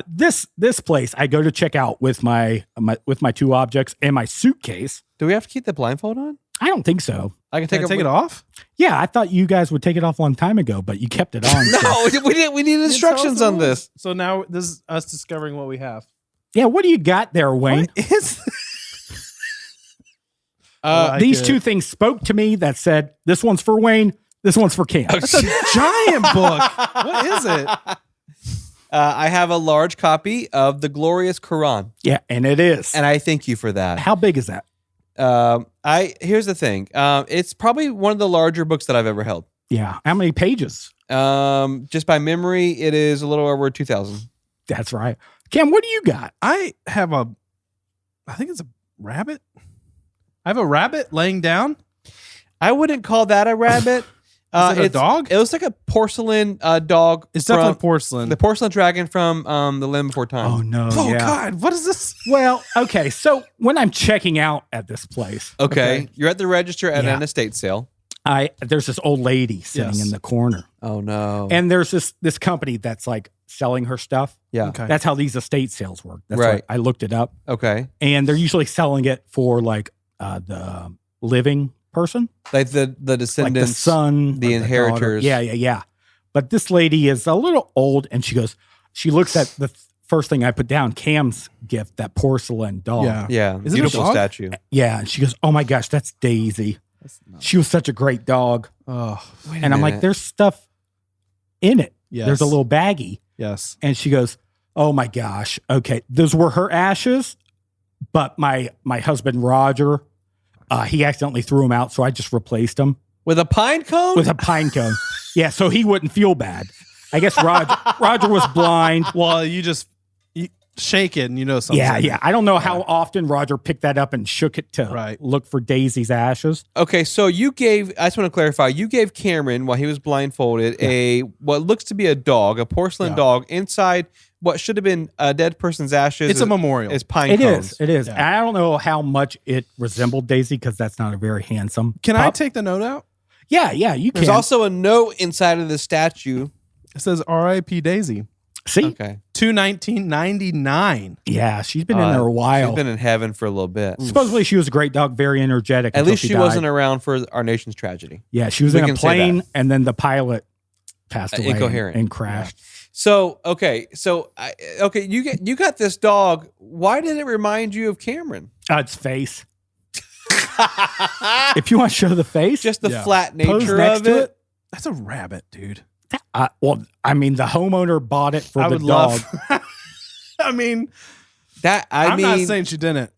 C: this place I go to check out with my 2 objects and my suitcase.
B: Do we have to keep the blindfold on?
C: I don't think so.
B: I can
D: Can I take it off?
C: Yeah, I thought you guys would take it off a long time ago, but you kept it on. so-
B: No, we didn't. We need instructions on this.
D: So now this is us discovering what we have.
C: Yeah, what do you got there, Wayne?
D: What is
C: These
D: it.
C: 2 things spoke to me that said, this one's for Wayne, this one's for Cam.
D: That's a giant book. What is it?
B: I have a large copy of the glorious Quran,
C: Yeah, and it is.
B: and I thank you for that.
C: How big is that?
B: Here's the thing. It's probably one of the larger books that I've ever held.
C: Yeah. How many pages?
B: Just by memory, it is a little over 2,000.
C: That's right. Cam, what do you got?
D: I think it's a rabbit. I have a rabbit laying down.
B: I wouldn't call that a rabbit.
D: Is it a dog?
B: It looks like a porcelain dog.
D: It's
B: from
D: definitely porcelain.
B: the porcelain dragon from The Land Before Time.
C: Oh, no.
D: Oh
C: yeah.
D: God, what is this?
C: Well, okay. So when I'm checking out at this place,
B: Okay. You're at the register at
C: Yeah.
B: an estate sale.
C: there's this old lady sitting
D: Yes.
C: in the corner.
B: Oh no.
C: And there's this company that's like selling her stuff.
B: yeah.
D: Okay.
C: That's how these estate sales work. That's
B: Right.
C: why I looked it up.
B: Okay.
C: And they're usually selling it for like the living person.
B: Like the
C: Like
B: descendants.
C: the son,
B: the
C: or
B: inheritors.
C: daughter. Yeah. But this lady is a little old, and she looks at the first thing I put down, Cam's gift, that porcelain dog.
D: Yeah.
B: Yeah.
D: Is it a
B: Beautiful
D: dog?
B: statue.
C: Yeah, and she goes, "Oh my gosh, that's Daisy. She was such a great dog."
D: Oh,
B: Wait a
C: And I'm like,
B: minute.
C: "There's stuff in it.
D: yes.
C: There's a little baggie."
D: Yes.
C: And she goes, "Oh my gosh, okay, those were her ashes, but my husband Roger, he accidentally threw them out, so I just replaced them
B: With a pine cone?
C: with a pine cone. Yeah, so he wouldn't feel bad. I guess Roger was blind.
D: Well, you shake it and you know something.
C: Yeah. I don't know how often Roger picked that up and shook it to
D: Right.
C: look for Daisy's ashes.
B: Okay, so I just want to clarify, you gave Cameron, while he was blindfolded, what looks to be a dog, a porcelain
D: Yeah.
B: dog, inside what should have been a dead person's ashes.
D: It's a memorial.
B: Is pine
C: It
B: cones.
C: is.
D: Yeah.
C: And I don't know how much it resembled Daisy because that's not a very handsome.
D: Can I
C: pup.
D: take the note out?
C: Yeah, you can.
B: There's also a note inside of the statue.
D: It says R.I.P. Daisy.
C: See,
B: Okay.
D: to 1999.
C: Yeah, she's been in there a while.
B: She's been in heaven for a little bit.
C: Supposedly she was a great dog, very energetic.
B: At
C: until
B: least she
C: died.
B: wasn't around for our nation's tragedy.
C: Yeah, she was
B: We
C: in a
B: can say
C: plane,
B: that.
C: and then the pilot passed away
B: Incoherent.
C: and crashed.
B: So you got this dog. Why did it remind you of Cameron?
C: Its face. If you want to show the face,
B: Just the
D: Yeah.
B: flat
C: pose
B: nature
C: next
B: of
C: to
B: it.
C: it.
D: That's a rabbit, dude.
C: Well, I mean, the homeowner bought it for
D: I
C: the
D: would
C: dog.
D: love. I mean,
B: I'm
D: I'm not saying she didn't.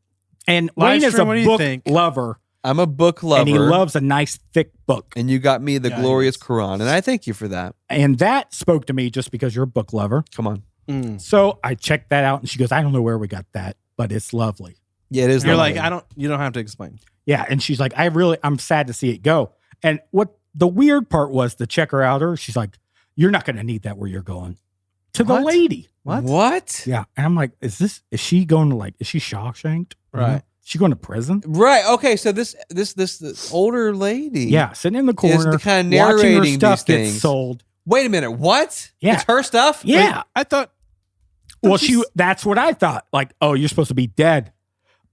C: And
D: Live
C: Wayne is a
D: stream, what do you
C: book
D: think?
C: lover,
B: I'm a book lover,
C: and he loves a nice thick book.
B: and you got me the
D: Yeah,
B: glorious
D: he is.
B: Quran, and I thank you for that.
C: And that spoke to me just because you're a book lover.
B: Come on,
C: So I checked that out, and she goes, "I don't know where we got that, but it's lovely."
B: yeah, it is.
D: You're
B: lovely.
D: like, you don't have to explain.
C: Yeah, and she's like, I'm sad to see it go. And what the weird part was to check her out. She's like, "You're not going to need that where you're going." To the
D: What?
C: lady.
B: What?
C: Yeah, and I'm like, is she going to is she Shawshanked?
D: Right.
C: She going to prison?
B: Right. Okay. So this older lady.
C: Yeah, sitting in the corner,
B: kinda
C: watching her
B: narrating
C: stuff
B: these
C: get
B: things.
C: sold.
B: Wait a minute. What?
C: Yeah.
B: It's her stuff.
C: Yeah.
D: Wait, I thought.
C: Well,
D: she's-
C: that's what I thought. Like, oh, you're supposed to be dead.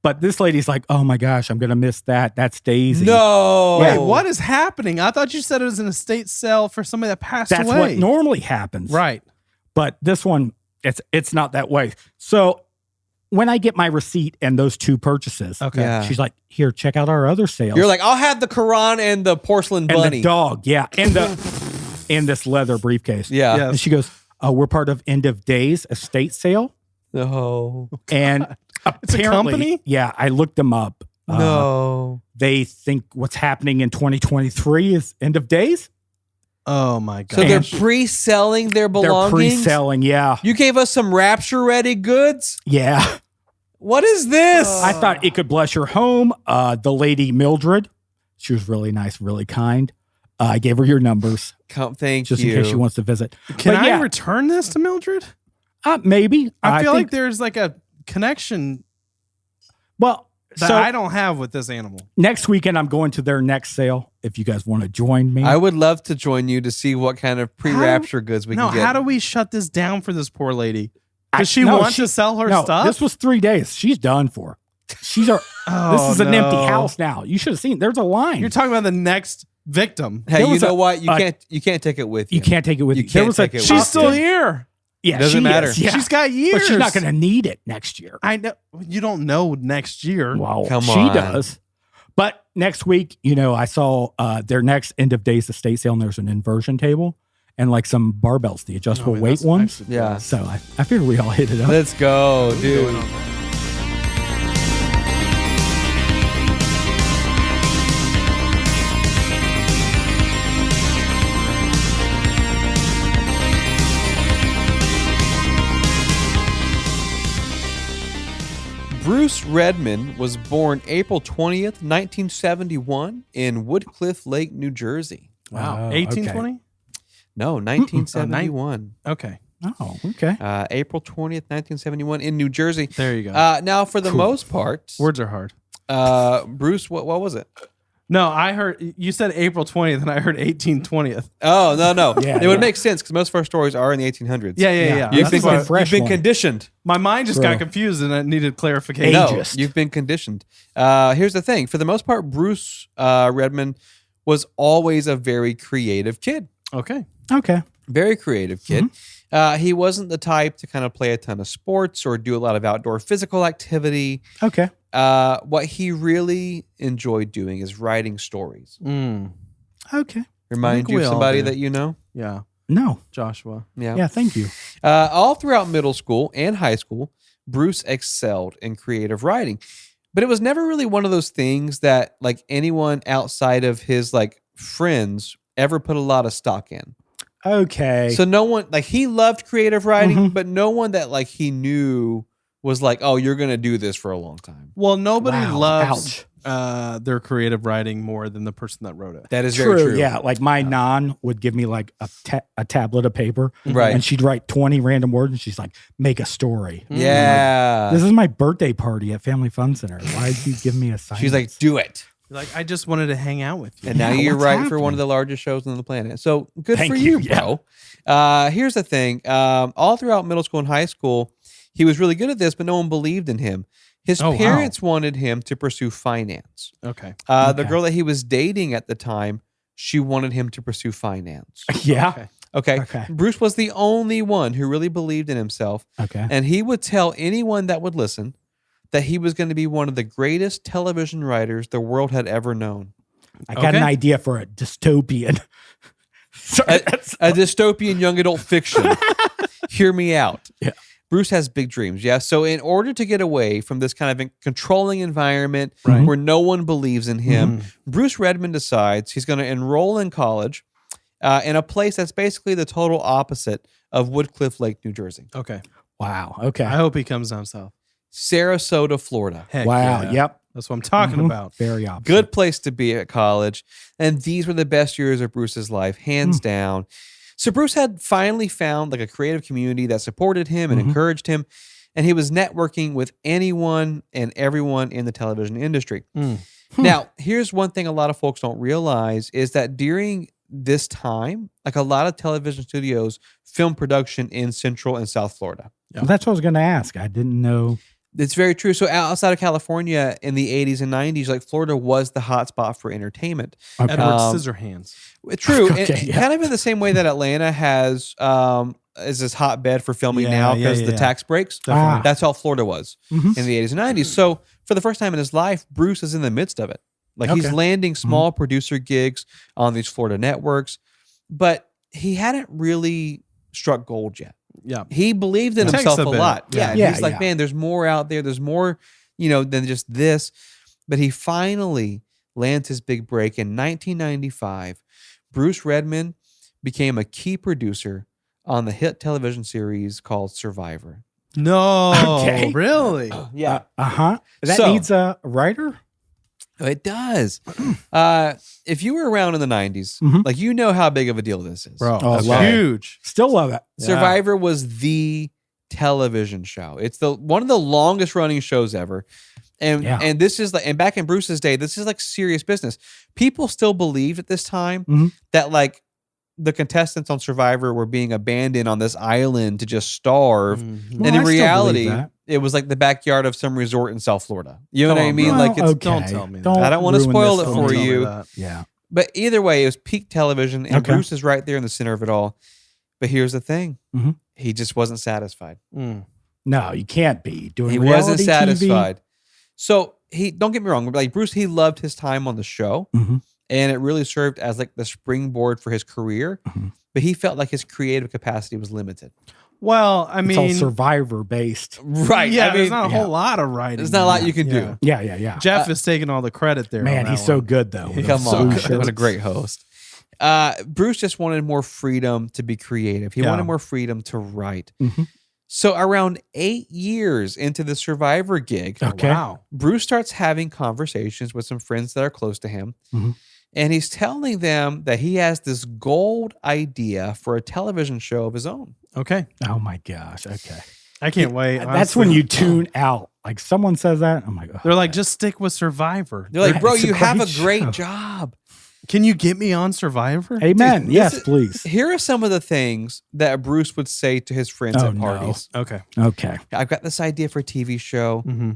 C: But this lady's like, oh my gosh, I'm going to miss that. That's Daisy.
B: No.
C: Yeah.
D: Wait, what is happening? I thought you said it was an estate sale for somebody that passed
C: That's
D: away.
C: what normally happens.
D: Right.
C: But this one, it's not that way. So when I get my receipt and those two purchases,
D: Okay.
B: Yeah.
C: she's like, here, check out our other sales.
B: You're like, I'll have the Quran and the porcelain
C: and
B: bunny.
C: the dog. Yeah. And this leather briefcase.
B: Yeah.
D: Yeah.
C: And she goes, we're part of End of Days estate sale.
B: No.
C: And
D: It's a
C: apparently,
D: company?
C: yeah, I looked them up.
B: No.
C: They think what's happening in 2023 is End of Days.
D: Oh my god.
B: So they're
C: And
B: pre-selling their belongings.
C: They're pre-selling. Yeah.
B: You gave us some rapture-ready goods.
C: Yeah.
B: What is this?
C: I thought it could bless your home. The lady Mildred, she was really nice, really kind. I gave her your numbers
B: Thank
C: just
B: you.
C: in case she wants to visit.
D: Can
C: But
D: I
C: yeah,
D: return this to Mildred?
C: maybe.
D: I feel like
C: think,
D: there's like a connection
C: well,
D: that
C: so
D: I don't have with this animal.
C: next weekend I'm going to their next sale. If you guys want to join me,
B: I would love to join you to see what kind of pre-rapture goods we can get.
D: How do we shut this down for this poor lady?
C: I-
D: Does she
C: no,
D: want to sell her
C: no,
D: stuff?
C: This was 3 days. She's done for. She's our.
D: Oh,
C: this is an empty
D: no.
C: house now. You should have seen. There's a line.
D: You're talking about the next victim.
B: Hey,
C: There
B: you
C: was
B: know
C: a-
B: what? You
C: a-
B: can't take it with you.
C: you can't take it with
B: You
C: you. There
B: can't
C: was a
B: take it with
D: She's
B: you.
D: still here.
C: Yeah,
B: Doesn't
C: she
B: matter.
C: is, yeah.
D: She's got years.
C: But she's not going to need it next year.
D: I know. You don't know next year.
C: Well,
B: Come
C: she
B: on.
C: does. But next week, I saw their next End of Days estate sale, and there's an inversion table and like some barbells, the adjustable
D: man,
C: weight
D: that's
C: ones.
D: actually
B: Yeah.
C: So I figured we all hit it up.
B: Let's go, dude. Bruce Redman was born April 20th, 1971 in Woodcliff Lake, New Jersey.
D: Wow.
C: Oh, okay.
D: 1820?
B: No, 1971.
D: Okay.
C: Oh, okay.
B: April 20th, 1971 in New Jersey.
D: There you go.
B: Now, for the
C: Cool.
B: most part,
D: Words are hard.
B: Bruce, what was it?
D: No, I heard you said April 20th and I heard 1820th.
B: Oh, no.
C: Yeah,
B: it would
C: yeah.
B: make sense because most of our stories are in the 1800s.
D: Yeah.
C: You've
B: You've
C: been
B: been,
C: fresh
B: you've been
C: one.
B: conditioned.
D: My mind just
C: True.
D: got confused and I needed clarification.
B: No,
C: Ageist.
B: you've been conditioned. Here's the thing. For the most part, Bruce Redman was always a very creative kid.
D: Okay.
C: Okay.
B: Very creative kid.
C: Mm-hmm.
B: He wasn't the type to kind of play a ton of sports or do a lot of outdoor physical activity.
C: Okay.
B: What he really enjoyed doing is writing stories.
D: Mm.
C: Okay.
B: Remind
D: think
B: you of
D: we all
B: somebody
D: do.
B: that you know?
D: Yeah.
C: No.
D: Joshua.
C: Yeah. Thank you.
B: All throughout middle school and high school, Bruce excelled in creative writing. But it was never really one of those things that like anyone outside of his like friends ever put a lot of stock in.
C: Okay.
B: So no one like he loved creative writing,
C: Mhm.
B: but no one that like he knew was like, oh, you're gonna do this for a long time.
D: Well, nobody
C: Wow.
D: loves their creative writing more than the person that wrote it.
B: That is
C: true,
B: very true.
C: Yeah. Like my non would give me like a tablet of paper,
B: Right.
C: and she'd write 20 random words, and she's like, "Make a story."
B: Yeah.
C: This is my birthday party at Family Fun Center. Why did you give me a assignment?
B: She's like, do it.
D: Like, I just wanted to hang out with you.
B: And now
C: Yeah,
B: you're
C: what's
B: right for one
C: happening?
B: of the largest shows on the planet. So good
C: Thank
B: for
C: you,
B: you, bro. Here's the thing. All throughout middle school and high school, he was really good at this, but no one believed in him. His
D: Oh, wow.
B: parents wanted him to pursue finance.
D: Okay.
B: The
C: Okay.
B: girl that he was dating at the time, she wanted him to pursue finance.
C: Yeah.
B: Okay.
C: Okay.
B: Bruce was the only one who really believed in himself.
C: Okay.
B: And he would tell anyone that would listen that he was going to be one of the greatest television writers the world had ever known.
C: I got an
D: Okay.
C: idea for a dystopian. Sorry,
B: A dystopian young adult fiction. Hear me out.
C: Yeah.
B: Bruce has big dreams. Yeah. So, in order to get away from this kind of controlling environment
D: Right.
B: where no one believes in him,
C: Mm-hmm.
B: Bruce Redman decides he's going to enroll in college in a place that's basically the total opposite of Woodcliff Lake, New Jersey.
D: Okay.
C: wow. Okay.
D: I hope he comes down south.
B: Sarasota, Florida.
D: Heck
C: Wow.
D: yeah.
C: Yep.
D: That's what I'm talking
C: Mhm.
D: about.
C: Very opposite.
B: Good place to be at college. And these were the best years of Bruce's life, hands down. So Bruce had finally found like a creative community that supported him and encouraged him. And he was networking with anyone and everyone in the television industry. Now, here's one thing a lot of folks don't realize is that during this time, like a lot of television studios film production in Central and South Florida.
C: Well, that's what I was going to ask. I didn't know.
B: It's very true. So outside of California in the 80s and 90s, like Florida was the hotspot for entertainment.
C: Okay.
D: Edward
B: Um,
D: Scissorhands.
B: True.
C: Okay,
B: and
C: yeah.
B: kind of in the same way that Atlanta has is this hotbed for filming
D: Yeah,
B: now
D: yeah,
B: because of the
D: yeah.
B: tax breaks.
C: Definitely.
B: That's how Florida was
C: Mhm.
B: in the 80s and 90s. So for the first time in his life, Bruce is in the midst of it. Like he's
C: Okay.
B: landing small producer gigs on these Florida networks, but he hadn't really struck gold yet.
D: Yeah.
B: He believed in
D: It takes
B: himself
D: a
B: a
D: bit.
B: lot.
D: Yeah.
B: Yeah. and
C: Yeah,
B: he's like,
C: yeah.
B: man, there's more out there. There's more, than just this. But he finally lands his big break in 1995. Bruce Redman became a key producer on the hit television series called Survivor.
D: No.
C: Okay.
D: Really?
B: Yeah.
C: Uh-huh. That
B: So-
C: needs a writer?
B: It does. If you were around in the 90s,
C: Mhm.
B: like you know how big of a deal this is.
D: Bro,
C: Oh,
D: that's
C: love it.
D: huge.
C: Still love it.
D: Yeah.
B: Survivor was the television show. It's the one of the longest running shows ever. And
C: Yeah.
B: and this is like, and back in Bruce's day, this is like serious business. People still believed at this time
C: Mhm.
B: that like the contestants on Survivor were being abandoned on this island to just starve.
D: Mhm.
C: Well,
B: And in
C: I still believe
B: reality,
C: that.
B: it was like the backyard of some resort in South Florida. You know
D: Come
B: what I
D: on,
B: mean?
D: bro.
B: Like it's
C: okay.
D: don't tell me that.
C: Don't
B: I don't wanna
C: ruin
B: spoil
C: this
B: it
C: for
B: for
C: me.
B: you.
C: Yeah.
B: But either way, it was peak television, and
C: Okay.
B: Bruce is right there in the center of it all. But here's the thing:
C: Mhm.
B: he just wasn't satisfied.
D: Mm.
C: No, you can't be doing
B: He
C: reality
B: wasn't
C: TV.
B: satisfied. So he don't get me wrong, like Bruce, he loved his time on the show,
C: Mhm.
B: and it really served as like the springboard for his career.
C: Mhm.
B: But he felt like his creative capacity was limited.
D: Well, I
C: It's all
D: mean,
C: Survivor based.
B: Right?
D: yeah,
B: I
D: there's
B: mean,
D: not a
C: yeah.
D: whole lot of writing.
B: there's not a lot you can
D: Yeah.
B: do.
C: Yeah, yeah, yeah.
D: Jeff is taking all the credit there.
C: Man,
D: on
C: he's
D: that
C: so
D: one.
C: good though. with
B: Come
C: those
B: on,
C: solutions.
B: what a great host. Bruce just wanted more freedom to be creative. He
D: Yeah.
B: wanted more freedom to write.
C: Mhm.
B: So around 8 years into the Survivor gig,
C: Okay.
D: Wow.
B: Bruce starts having conversations with some friends that are close to him.
C: Mhm.
B: And he's telling them that he has this gold idea for a television show of his own.
D: Okay.
C: Oh my gosh. Okay.
D: I can't wait.
C: That's
D: honestly.
C: when you tune out. Like someone says that, I'm like, oh,
D: They're like, just stick with Survivor.
B: They're like,
C: Yeah,
B: bro,
C: it's a
B: you have a
C: great
B: great
C: show."
B: job.
D: Can you get me on Survivor?
C: amen.
B: Dude,
C: Yes,
B: this is-
C: please.
B: Here are some of the things that Bruce would say to his friends
C: Oh,
B: at
C: no.
B: parties.
D: Okay.
C: Okay.
B: I've got this idea for a TV show.
D: Mm-hmm.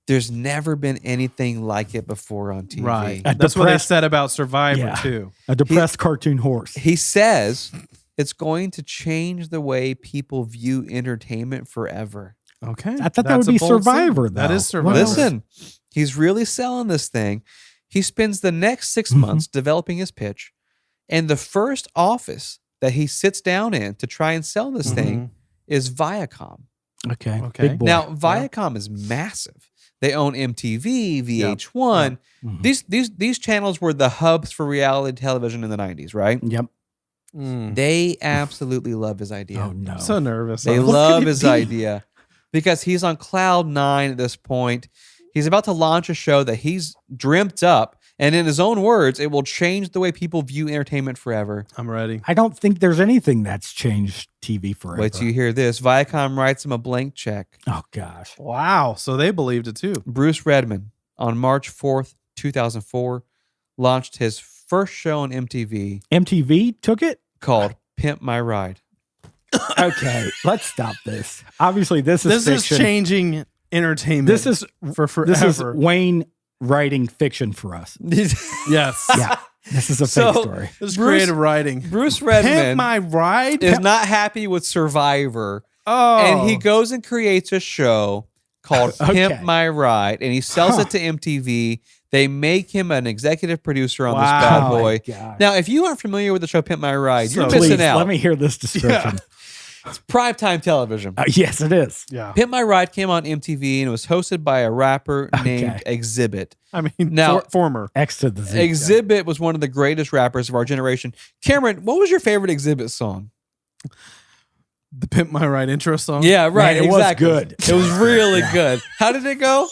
B: There's never been anything like it before on TV.
D: Right.
C: A
D: That's what they
C: depressed-
D: said about Survivor
C: Yeah.
D: too.
C: A depressed cartoon horse.
B: He says it's going to change the way people view entertainment forever.
D: Okay.
C: I thought that
D: That's
C: would
D: a
C: be
D: bold
C: Survivor,
D: statement. That
C: though.
D: is Survivor.
C: What else?
B: Listen, he's really selling this thing. He spends the next 6
C: Mhm.
B: months developing his pitch, and the first office that he sits down in to try and sell this thing is Viacom.
C: Okay.
D: Okay.
C: Big boy.
B: Now, Viacom is massive. They own MTV, VH1.
C: Mhm.
B: These channels were the hubs for reality television in the 90s, right?
C: Yep.
D: Mm.
B: They absolutely love his idea.
C: Oh no.
D: I'm so nervous.
B: They
C: What could
B: love
C: it
B: his
C: be?
B: idea because he's on cloud 9 at this point. He's about to launch a show that he's dreamt up, and in his own words, it will change the way people view entertainment forever.
D: I'm ready.
C: I don't think there's anything that's changed TV forever.
B: Wait till you hear this. Viacom writes him a blank check.
C: Oh gosh.
D: Wow. So they believed it too.
B: Bruce Redman on March 4th, 2004, launched his first show on MTV
C: MTV took it?
B: called Pimp My Ride.
C: Okay, let's stop this. Obviously, this is
D: This is
C: fiction.
D: changing entertainment.
C: This is
D: for forever.
C: This is Wayne writing fiction for us.
D: Yes.
C: Yeah, this is a
B: So-
C: fake story.
D: This is
B: Bruce-
D: creative writing.
B: Bruce
D: Pimp
B: Redman
D: My Ride.
B: is not happy with Survivor,
D: Oh,
B: and he goes and creates a show called Pimp
C: Okay.
B: My Ride, and he sells
C: Huh.
B: it to MTV. They make him an executive producer on this
D: Wow.
B: bad
C: Oh my
B: boy.
C: gosh.
B: Now, if you aren't familiar with the show Pimp My Ride, you're
D: So-
B: missing
C: Please,
B: out.
C: let me hear this description.
B: Primetime television.
C: Yes, it is.
D: Yeah.
B: Pimp My Ride came on MTV and it was hosted by a rapper named Exhibit.
D: I mean,
B: Now-
D: former.
C: X to the Z.
B: Exhibit was one of the greatest rappers of our generation. Cameron, what was your favorite Exhibit song?
D: The Pimp My Ride intro song.
B: Yeah, right.
C: Man, it was
B: exactly.
C: good.
B: It was really good. How did it go?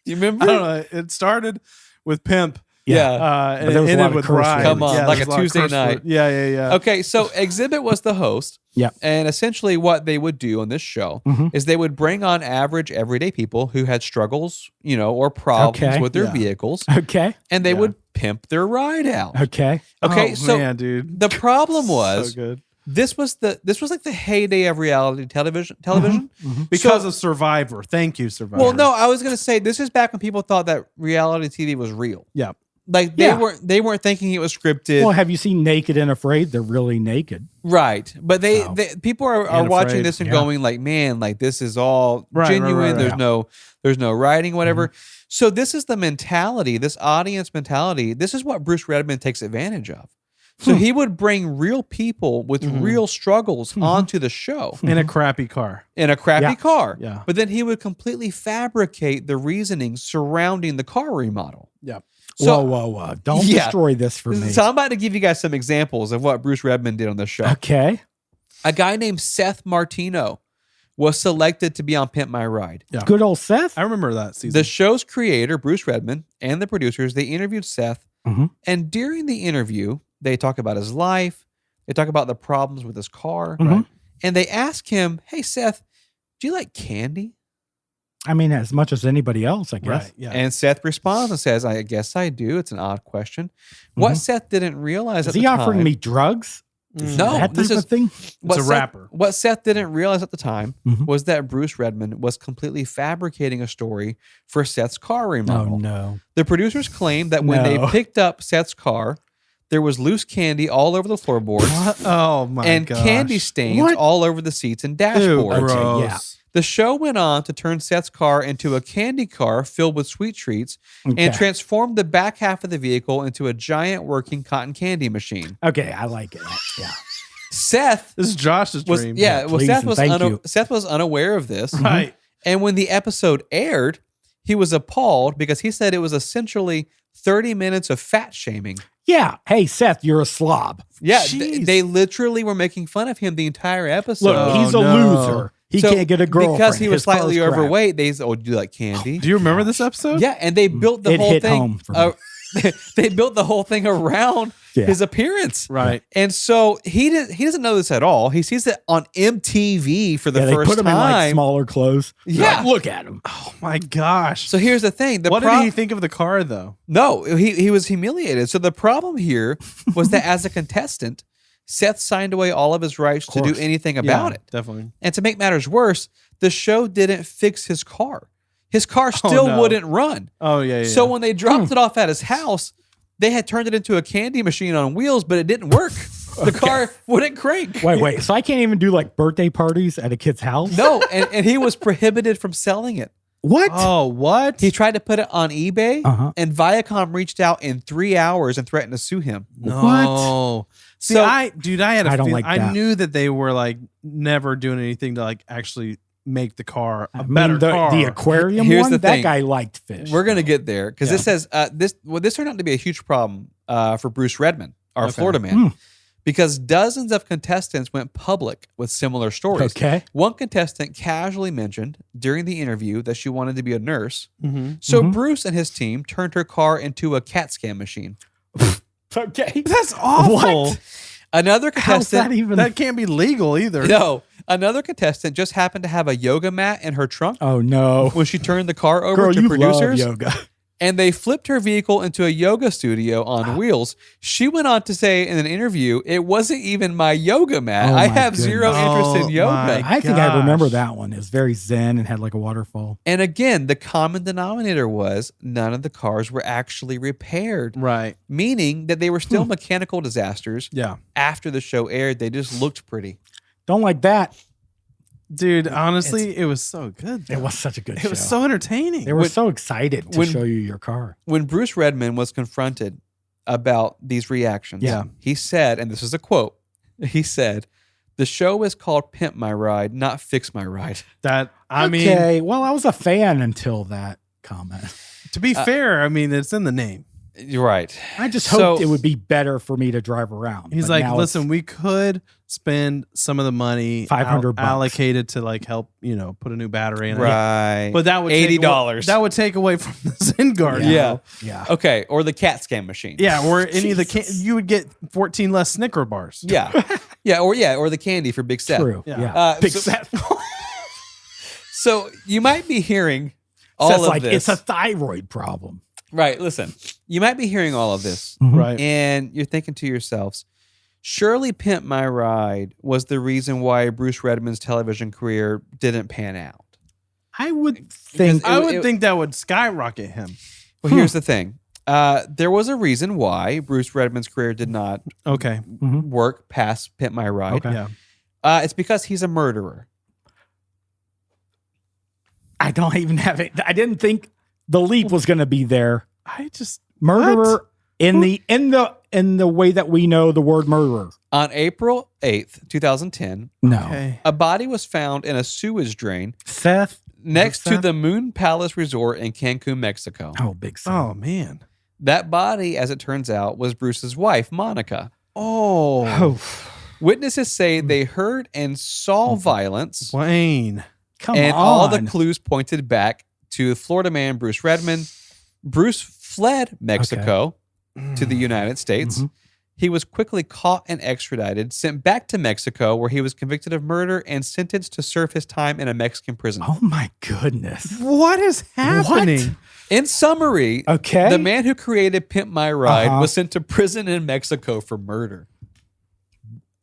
B: Do you remember?
D: I don't know. It started with Pimp.
B: Yeah.
D: And
C: But there was
D: it
C: a lot
D: ended
C: of
D: with
C: curse
D: Ride.
C: words.
B: Come on,
D: Yeah,
B: like
D: there's
B: a
D: lot of
B: Tuesday
D: curse
B: night.
D: word. Yeah, yeah, yeah.
B: Okay, so Exhibit was the host.
C: Yeah.
B: And essentially what they would do on this show
C: Mhm.
B: is they would bring on average everyday people who had struggles, or problems
C: Okay.
B: with their
D: Yeah.
B: vehicles,
C: Okay.
B: and they
D: Yeah.
B: would pimp their ride out.
C: Okay.
B: Okay,
D: Oh,
B: so
D: man, dude.
B: the problem was
D: so good.
B: this was like the heyday of reality television.
D: Because
B: So-
D: of Survivor. Thank you, Survivor.
B: Well, no, I was gonna say this is back when people thought that reality TV was real.
D: Yeah.
B: Like
C: Yeah.
B: they weren't thinking it was scripted.
C: Well, have you seen Naked and Afraid? They're really naked.
B: Right. But they
C: So-
B: people are
D: And
B: watching
D: afraid,
B: this and
C: yeah.
B: going like, man, like this is all
D: Right, right,
B: genuine.
D: right,
B: There's
C: right.
B: there's no writing, whatever. So this is the mentality, this audience mentality. This is what Bruce Redman takes advantage of. So he would bring real people with real struggles onto the show
D: In a crappy car.
B: in a crappy
C: Yeah.
B: car.
D: Yeah.
B: But then he would completely fabricate the reasoning surrounding the car remodel.
D: Yeah.
B: So,
C: whoa. Don't
B: Yeah.
C: destroy this for me.
B: so I'm about to give you guys some examples of what Bruce Redman did on this show.
C: Okay.
B: A guy named Seth Martino was selected to be on Pimp My Ride.
D: Yeah.
C: Good old Seth.
D: I remember that season.
B: The show's creator, Bruce Redman, and the producers, they interviewed Seth.
C: Mhm.
B: And during the interview, they talk about his life. They talk about the problems with his car.
C: Mhm.
B: And they ask him, hey, Seth, do you like candy?
C: I mean, as much as anybody else, I guess.
D: Right. Yeah.
B: And Seth responds and says, I guess I do. It's an odd question. What Seth didn't realize
C: Is
B: at
C: he
B: the
C: offering
B: time,
C: me drugs?
B: No,
C: That
B: this
C: type
B: is
C: of thing?
B: what
D: It's a
B: Seth-
D: rapper.
B: What Seth didn't realize at the time
C: Mhm.
B: was that Bruce Redman was completely fabricating a story for Seth's car remodel.
C: Oh, no.
B: The producers claimed that when they
C: No.
B: picked up Seth's car, there was loose candy all over the floorboards
D: What? Oh, my
B: and
D: gosh.
B: candy stains
C: What?
B: all over the seats and
D: Ew,
B: dashboards.
D: gross.
C: yeah.
B: The show went on to turn Seth's car into a candy car filled with sweet treats and
C: Okay.
B: transformed the back half of the vehicle into a giant working cotton candy machine.
C: Okay, I like it. Yeah.
B: Seth
D: This is Josh's
B: was
D: dream.
C: please
B: Seth
C: and
B: was
C: thank you.
B: Seth was unaware of this.
D: Right.
B: And when the episode aired, he was appalled because he said it was essentially 30 minutes of fat shaming.
C: Yeah. Hey, Seth, you're a slob.
B: Yeah,
D: Jeez.
B: they literally were making fun of him the entire episode.
C: Look,
D: Oh,
C: he's a
D: no.
C: loser. He
B: So,
C: can't get a girlfriend.
B: because he was
C: His car's
B: slightly
C: crap.
B: overweight. They said, "Oh, do you like candy?"
D: Do you remember this episode?
B: Yeah, and they built the
C: It
B: whole
C: hit
B: thing.
C: home for me.
B: They built the whole thing around
C: Yeah.
B: his appearance.
D: Right.
B: And so he doesn't know this at all. He sees it on MTV for the
C: Yeah, they
B: first
C: put him
B: time.
C: in like smaller clothes.
B: Yeah.
C: Like, look at him.
D: Oh, my gosh.
B: So here's the thing.
D: What did he think of the car, though?
B: No, he was humiliated. So the problem here was that as a contestant, Seth signed away all of his rights to do
C: course.
B: anything about it.
D: Definitely.
B: And to make matters worse, the show didn't fix his car. His car still
D: no.
B: wouldn't run.
D: Oh, yeah.
B: So when they dropped it off at his house, they had turned it into a candy machine on wheels, but it didn't work. The car wouldn't crank.
C: Wait. So I can't even do like birthday parties at a kid's house?
B: No, and he was prohibited from selling it.
C: What?
D: Oh, what?
B: He tried to put it on eBay,
C: Uh-huh.
B: and Viacom reached out in 3 hours and threatened to sue him.
D: No. See,
B: So-
D: I had a
C: I don't
D: feeling,
C: like
D: I
C: that.
D: knew that they were like never doing anything to like actually make the car a
C: I
D: better
C: mean, the,
D: car.
C: the aquarium
B: Here's
C: one,
B: the
C: that
B: thing.
C: guy liked fish.
B: We're gonna get there because
D: Yeah.
B: this says this turned out to be a huge problem for Bruce Redman, our
D: Okay.
B: Florida man, because dozens of contestants went public with similar stories.
C: Okay.
B: One contestant casually mentioned during the interview that she wanted to be a nurse.
D: Mhm.
B: So Bruce and his team turned her car into a CAT scan machine.
C: Okay.
D: That's awful.
C: What?
B: Another
C: How's that
B: contestant,
C: even?
D: That can't be legal either.
B: no, another contestant just happened to have a yoga mat in her trunk
C: Oh, no.
B: when she turned the car over
C: Girl,
B: to
C: you
B: producers.
C: love yoga.
B: and they flipped her vehicle into a yoga studio on wheels. She went on to say in an interview, "It wasn't even my yoga mat.
C: Oh
B: I
C: my
B: have zero
D: goodness.
B: interest in
D: Oh
B: yoga."
D: my
C: I think I remember
D: gosh.
C: that one. It was very zen and had like a waterfall.
B: And again, the common denominator was none of the cars were actually repaired,
D: Right.
B: meaning that they were still mechanical disasters.
D: Yeah.
B: After the show aired, they just looked pretty.
C: Don't like that.
D: Dude, honestly, it was so good.
C: It was such a good
D: It
C: show.
D: was so entertaining.
C: They were so excited to
B: when-
C: show you your car.
B: When Bruce Redman was confronted about these reactions,
C: Yeah.
B: he said, and this is a quote, he said, "The show is called Pimp My Ride, not Fix My Ride."
D: That I mean,
C: Okay, well, I was a fan until that comment.
D: to be fair, I mean it's in the name.
B: You're right.
C: I just
B: So-
C: hoped it would be better for me to drive around.
D: He's
C: but
D: like,
C: now
D: listen,
C: it's-
D: we could spend some of the money
C: $500 bucks.
D: allocated to like help, put a new battery in it.
B: Right.
D: But that would
B: $80.
D: That would take away from the Zen Guard.
B: Yeah.
C: yeah.
B: Okay. Or the CAT scan machine.
D: Yeah, or any of the you would get 14 less Snicker bars.
B: Yeah. Or the candy for Big Seth.
C: True.
D: Yeah.
C: Yeah. Big
B: so-
C: Seth.
B: So you might be hearing all
C: Seth's
B: of
C: like,
B: this.
C: it's a thyroid problem.
B: Right. Listen, you might be hearing all of this,
D: Right.
B: and you're thinking to yourselves, surely Pimp My Ride was the reason why Bruce Redman's television career didn't pan out.
C: I would think.
D: I would think that would skyrocket him.
B: Well, here's the thing. There was a reason why Bruce Redman's career did not
D: Okay.
B: work past Pimp My Ride.
C: Okay.
D: Yeah.
B: It's because he's a murderer.
C: I don't even have it. I didn't think the leap was going to be there.
D: I just
C: Murderer in the way that we know the word murderer.
B: On April 8th, 2010,
C: No.
D: Okay.
B: a body was found in a sewage drain
C: Seth.
B: next to
C: Seth?
B: the Moon Palace Resort in Cancun, Mexico.
C: Oh, big Seth.
D: Oh man.
B: That body, as it turns out, was Bruce's wife, Monica.
D: Oh.
C: Oh,
B: Witnesses say they heard and saw violence,
D: Wayne.
C: come
B: and
C: on.
B: all the clues pointed back to Florida man Bruce Redman. Bruce fled Mexico to the United States.
C: Mhm.
B: He was quickly caught and extradited, sent back to Mexico, where he was convicted of murder and sentenced to serve his time in a Mexican prison.
C: Oh my goodness.
D: What is happening?
B: In summary,
C: Okay.
B: the man who created Pimp My Ride
C: Uh-huh.
B: was sent to prison in Mexico for murder.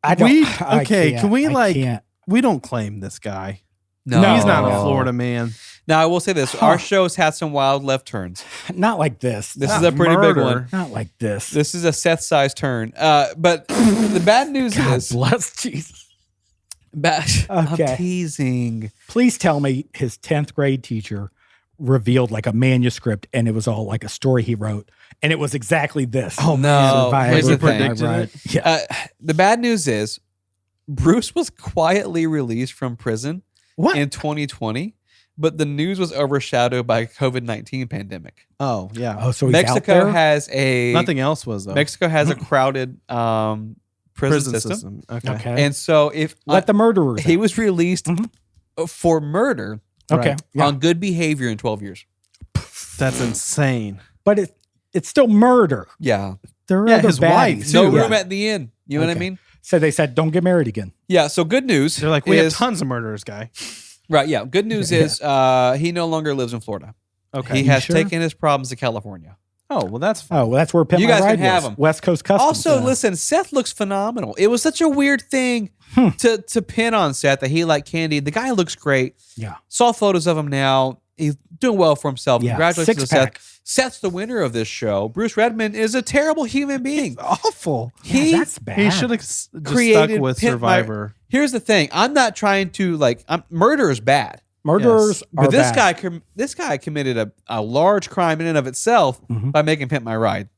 C: I don't.
D: We-
C: I
D: okay,
C: can't.
D: can we,
C: I
D: like-
C: can't.
D: We don't claim this guy.
B: No,
D: He's not a
C: No.
D: Florida man.
B: Now, I will say this. Our show's had some wild left turns.
C: Not like this.
B: This
D: Not
B: is a pretty big
D: murder.
B: one.
C: Not like this.
B: This is a Seth-sized turn. But the bad news
C: God
B: is...
C: bless Jesus.
B: I'm
C: Okay.
B: teasing.
C: Please tell me his 10th grade teacher revealed like a manuscript and it was all like a story he wrote. And it was exactly this.
B: Oh, no.
C: Survivor,
B: Here's the
C: Pimp My
B: thing.
D: Predicted
C: Ride.
D: it?
C: Yeah.
B: The bad news is Bruce was quietly released from prison
C: What?
B: in 2020, but the news was overshadowed by COVID-19 pandemic.
D: Oh yeah.
C: Oh, so he's out
B: Mexico
C: there?
B: has a
D: Nothing else was though.
B: Mexico has a crowded prison system.
D: Okay.
C: Okay.
B: And so if
C: Let the murderers
B: he
C: out.
B: was released
C: Mhm.
B: for murder
C: Okay.
D: Right.
C: Yeah.
B: on good behavior in 12 years.
D: That's insane.
C: But it's still murder.
B: Yeah.
C: There are
D: Yeah,
C: other
D: his wife,
C: baddies.
B: No
D: too.
B: room at the inn. You know what I
C: Okay.
B: mean?
C: So they said, don't get married again.
B: Yeah. So good news.
D: They're like, we have
B: is-
D: tons of murderers, guy.
B: Right. Yeah. Good news
C: Yeah.
B: is he no longer lives in Florida.
D: Okay.
B: He
C: You
B: has
C: sure?
B: taken his problems to California.
D: Oh well, that's fine.
C: Oh, well, that's where Pimp
B: You
C: My
B: guys can
C: Ride
B: have
C: was.
B: him.
C: West Coast Customs.
B: Also,
C: Yeah.
B: listen, Seth looks phenomenal. It was such a weird thing to pin on Seth that he liked candy. The guy looks great.
C: Yeah.
B: Saw photos of him now. He's doing well for himself.
C: Yeah.
B: Congratulations to Seth.
C: Six-pack.
B: Seth's the winner of this show. Bruce Redman is a terrible human being.
D: Awful.
C: Yeah,
B: He
C: that's bad.
D: He should have just
B: created
D: stuck with
B: Pimp My-
D: Survivor.
B: Here's the thing. I'm not trying to murder is bad.
C: Murderers are
B: But this
C: bad.
B: this guy committed a large crime in and of itself
C: Mhm.
B: by making Pimp My Ride.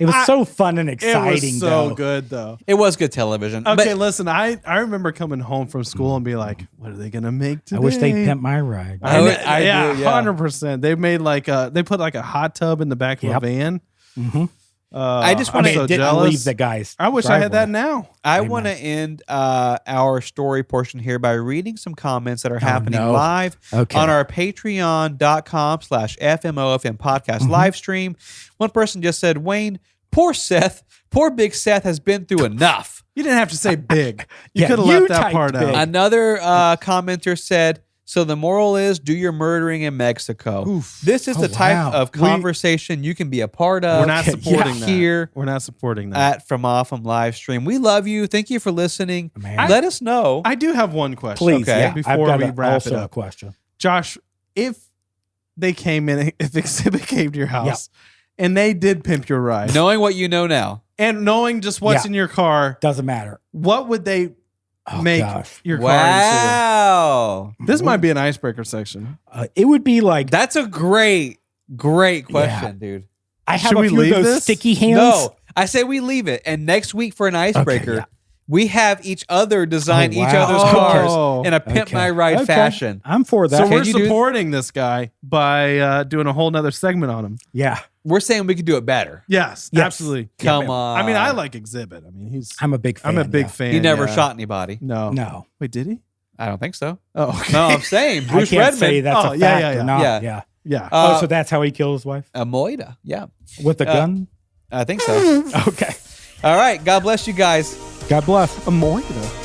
C: It was so fun and
D: It
C: exciting,
D: was so
C: though.
D: good though.
B: It was good television.
D: Okay,
B: But
D: listen, I remember coming home from school and be like, what are they gonna make today?
C: I wish they'd pimp my ride.
B: I would- I
D: yeah,
B: do, yeah.
D: 100%. They made they put like a hot tub in the back of
C: Yep.
D: a van.
C: Mhm.
B: I just
C: I
B: wanna-
C: mean,
D: so
C: it didn't
D: jealous.
C: leave the guys.
D: I wish I had that now.
B: I
C: Amen.
B: want to end our story portion here by reading some comments that are happening
C: no.
B: live
C: Okay.
B: on our patreon.com/FMOFM podcast live stream. One person just said, Wayne, poor Big Seth has been through enough.
D: You didn't have to say big. You
C: Yeah,
D: could have
C: you
D: left that
C: typed
D: part
C: big.
D: out.
B: Another commenter said, So the moral is do your murdering in Mexico.
D: Oof.
B: This is
C: Oh,
B: the type
C: wow.
B: of conversation you can be a part of.
D: We're not supporting that.
B: Here
D: We're not supporting that.
B: at From Off live stream. We love you. Thank you for listening.
C: Man.
B: Let us know.
D: I do have one question.
C: Please,
B: Okay.
C: yeah.
D: Before
C: I've got
D: we wrap
C: also
D: it up.
C: a question.
D: Josh, if they came in, if Exhibit came to your house and they did pimp your ride,
B: Knowing what you know now.
D: and knowing just what's
C: Yeah.
D: in your car,
C: Doesn't matter.
D: what would they
C: Oh,
D: make
C: gosh.
D: your car
B: Wow.
D: into? This might be an icebreaker section.
C: It would be like
B: That's a great question, dude.
C: I have
D: Should
C: a
D: we
C: few of
D: leave
C: those
D: this?
C: sticky hands.
B: No, I say we leave it. And next week for an icebreaker,
C: yeah.
B: we have each other design
C: Oh,
B: each
C: wow.
B: other's
D: Oh.
B: cars in a pimp
C: Okay.
B: my ride
C: Okay.
B: fashion.
C: I'm for that.
D: So
B: Can
D: we're
B: you do-
D: supporting this guy by doing a whole nother segment on him.
C: Yeah,
B: We're saying we could do it better.
D: Yes,
C: Yes.
D: absolutely.
B: Come on.
D: I mean, I like Exhibit. I mean,
C: I'm a big fan.
D: I'm a big
C: yeah.
D: fan.
B: He never
D: yeah.
B: shot anybody.
D: No.
C: No,
D: Wait, did he?
B: I don't think so.
D: Oh, okay.
B: No, I'm saying
C: I
B: Bruce
C: can't
B: Redman.
C: say that's
D: Oh,
C: a
D: yeah,
C: fact
D: yeah,
C: or
D: yeah.
C: not.
B: Yeah.
C: Yeah.
D: Yeah.
C: Oh, so that's how he killed his wife
B: a Moida. Yeah,
C: with a gun.
B: I think so.
C: Okay.
B: All right. God bless you guys.
C: God bless.
D: A Moida.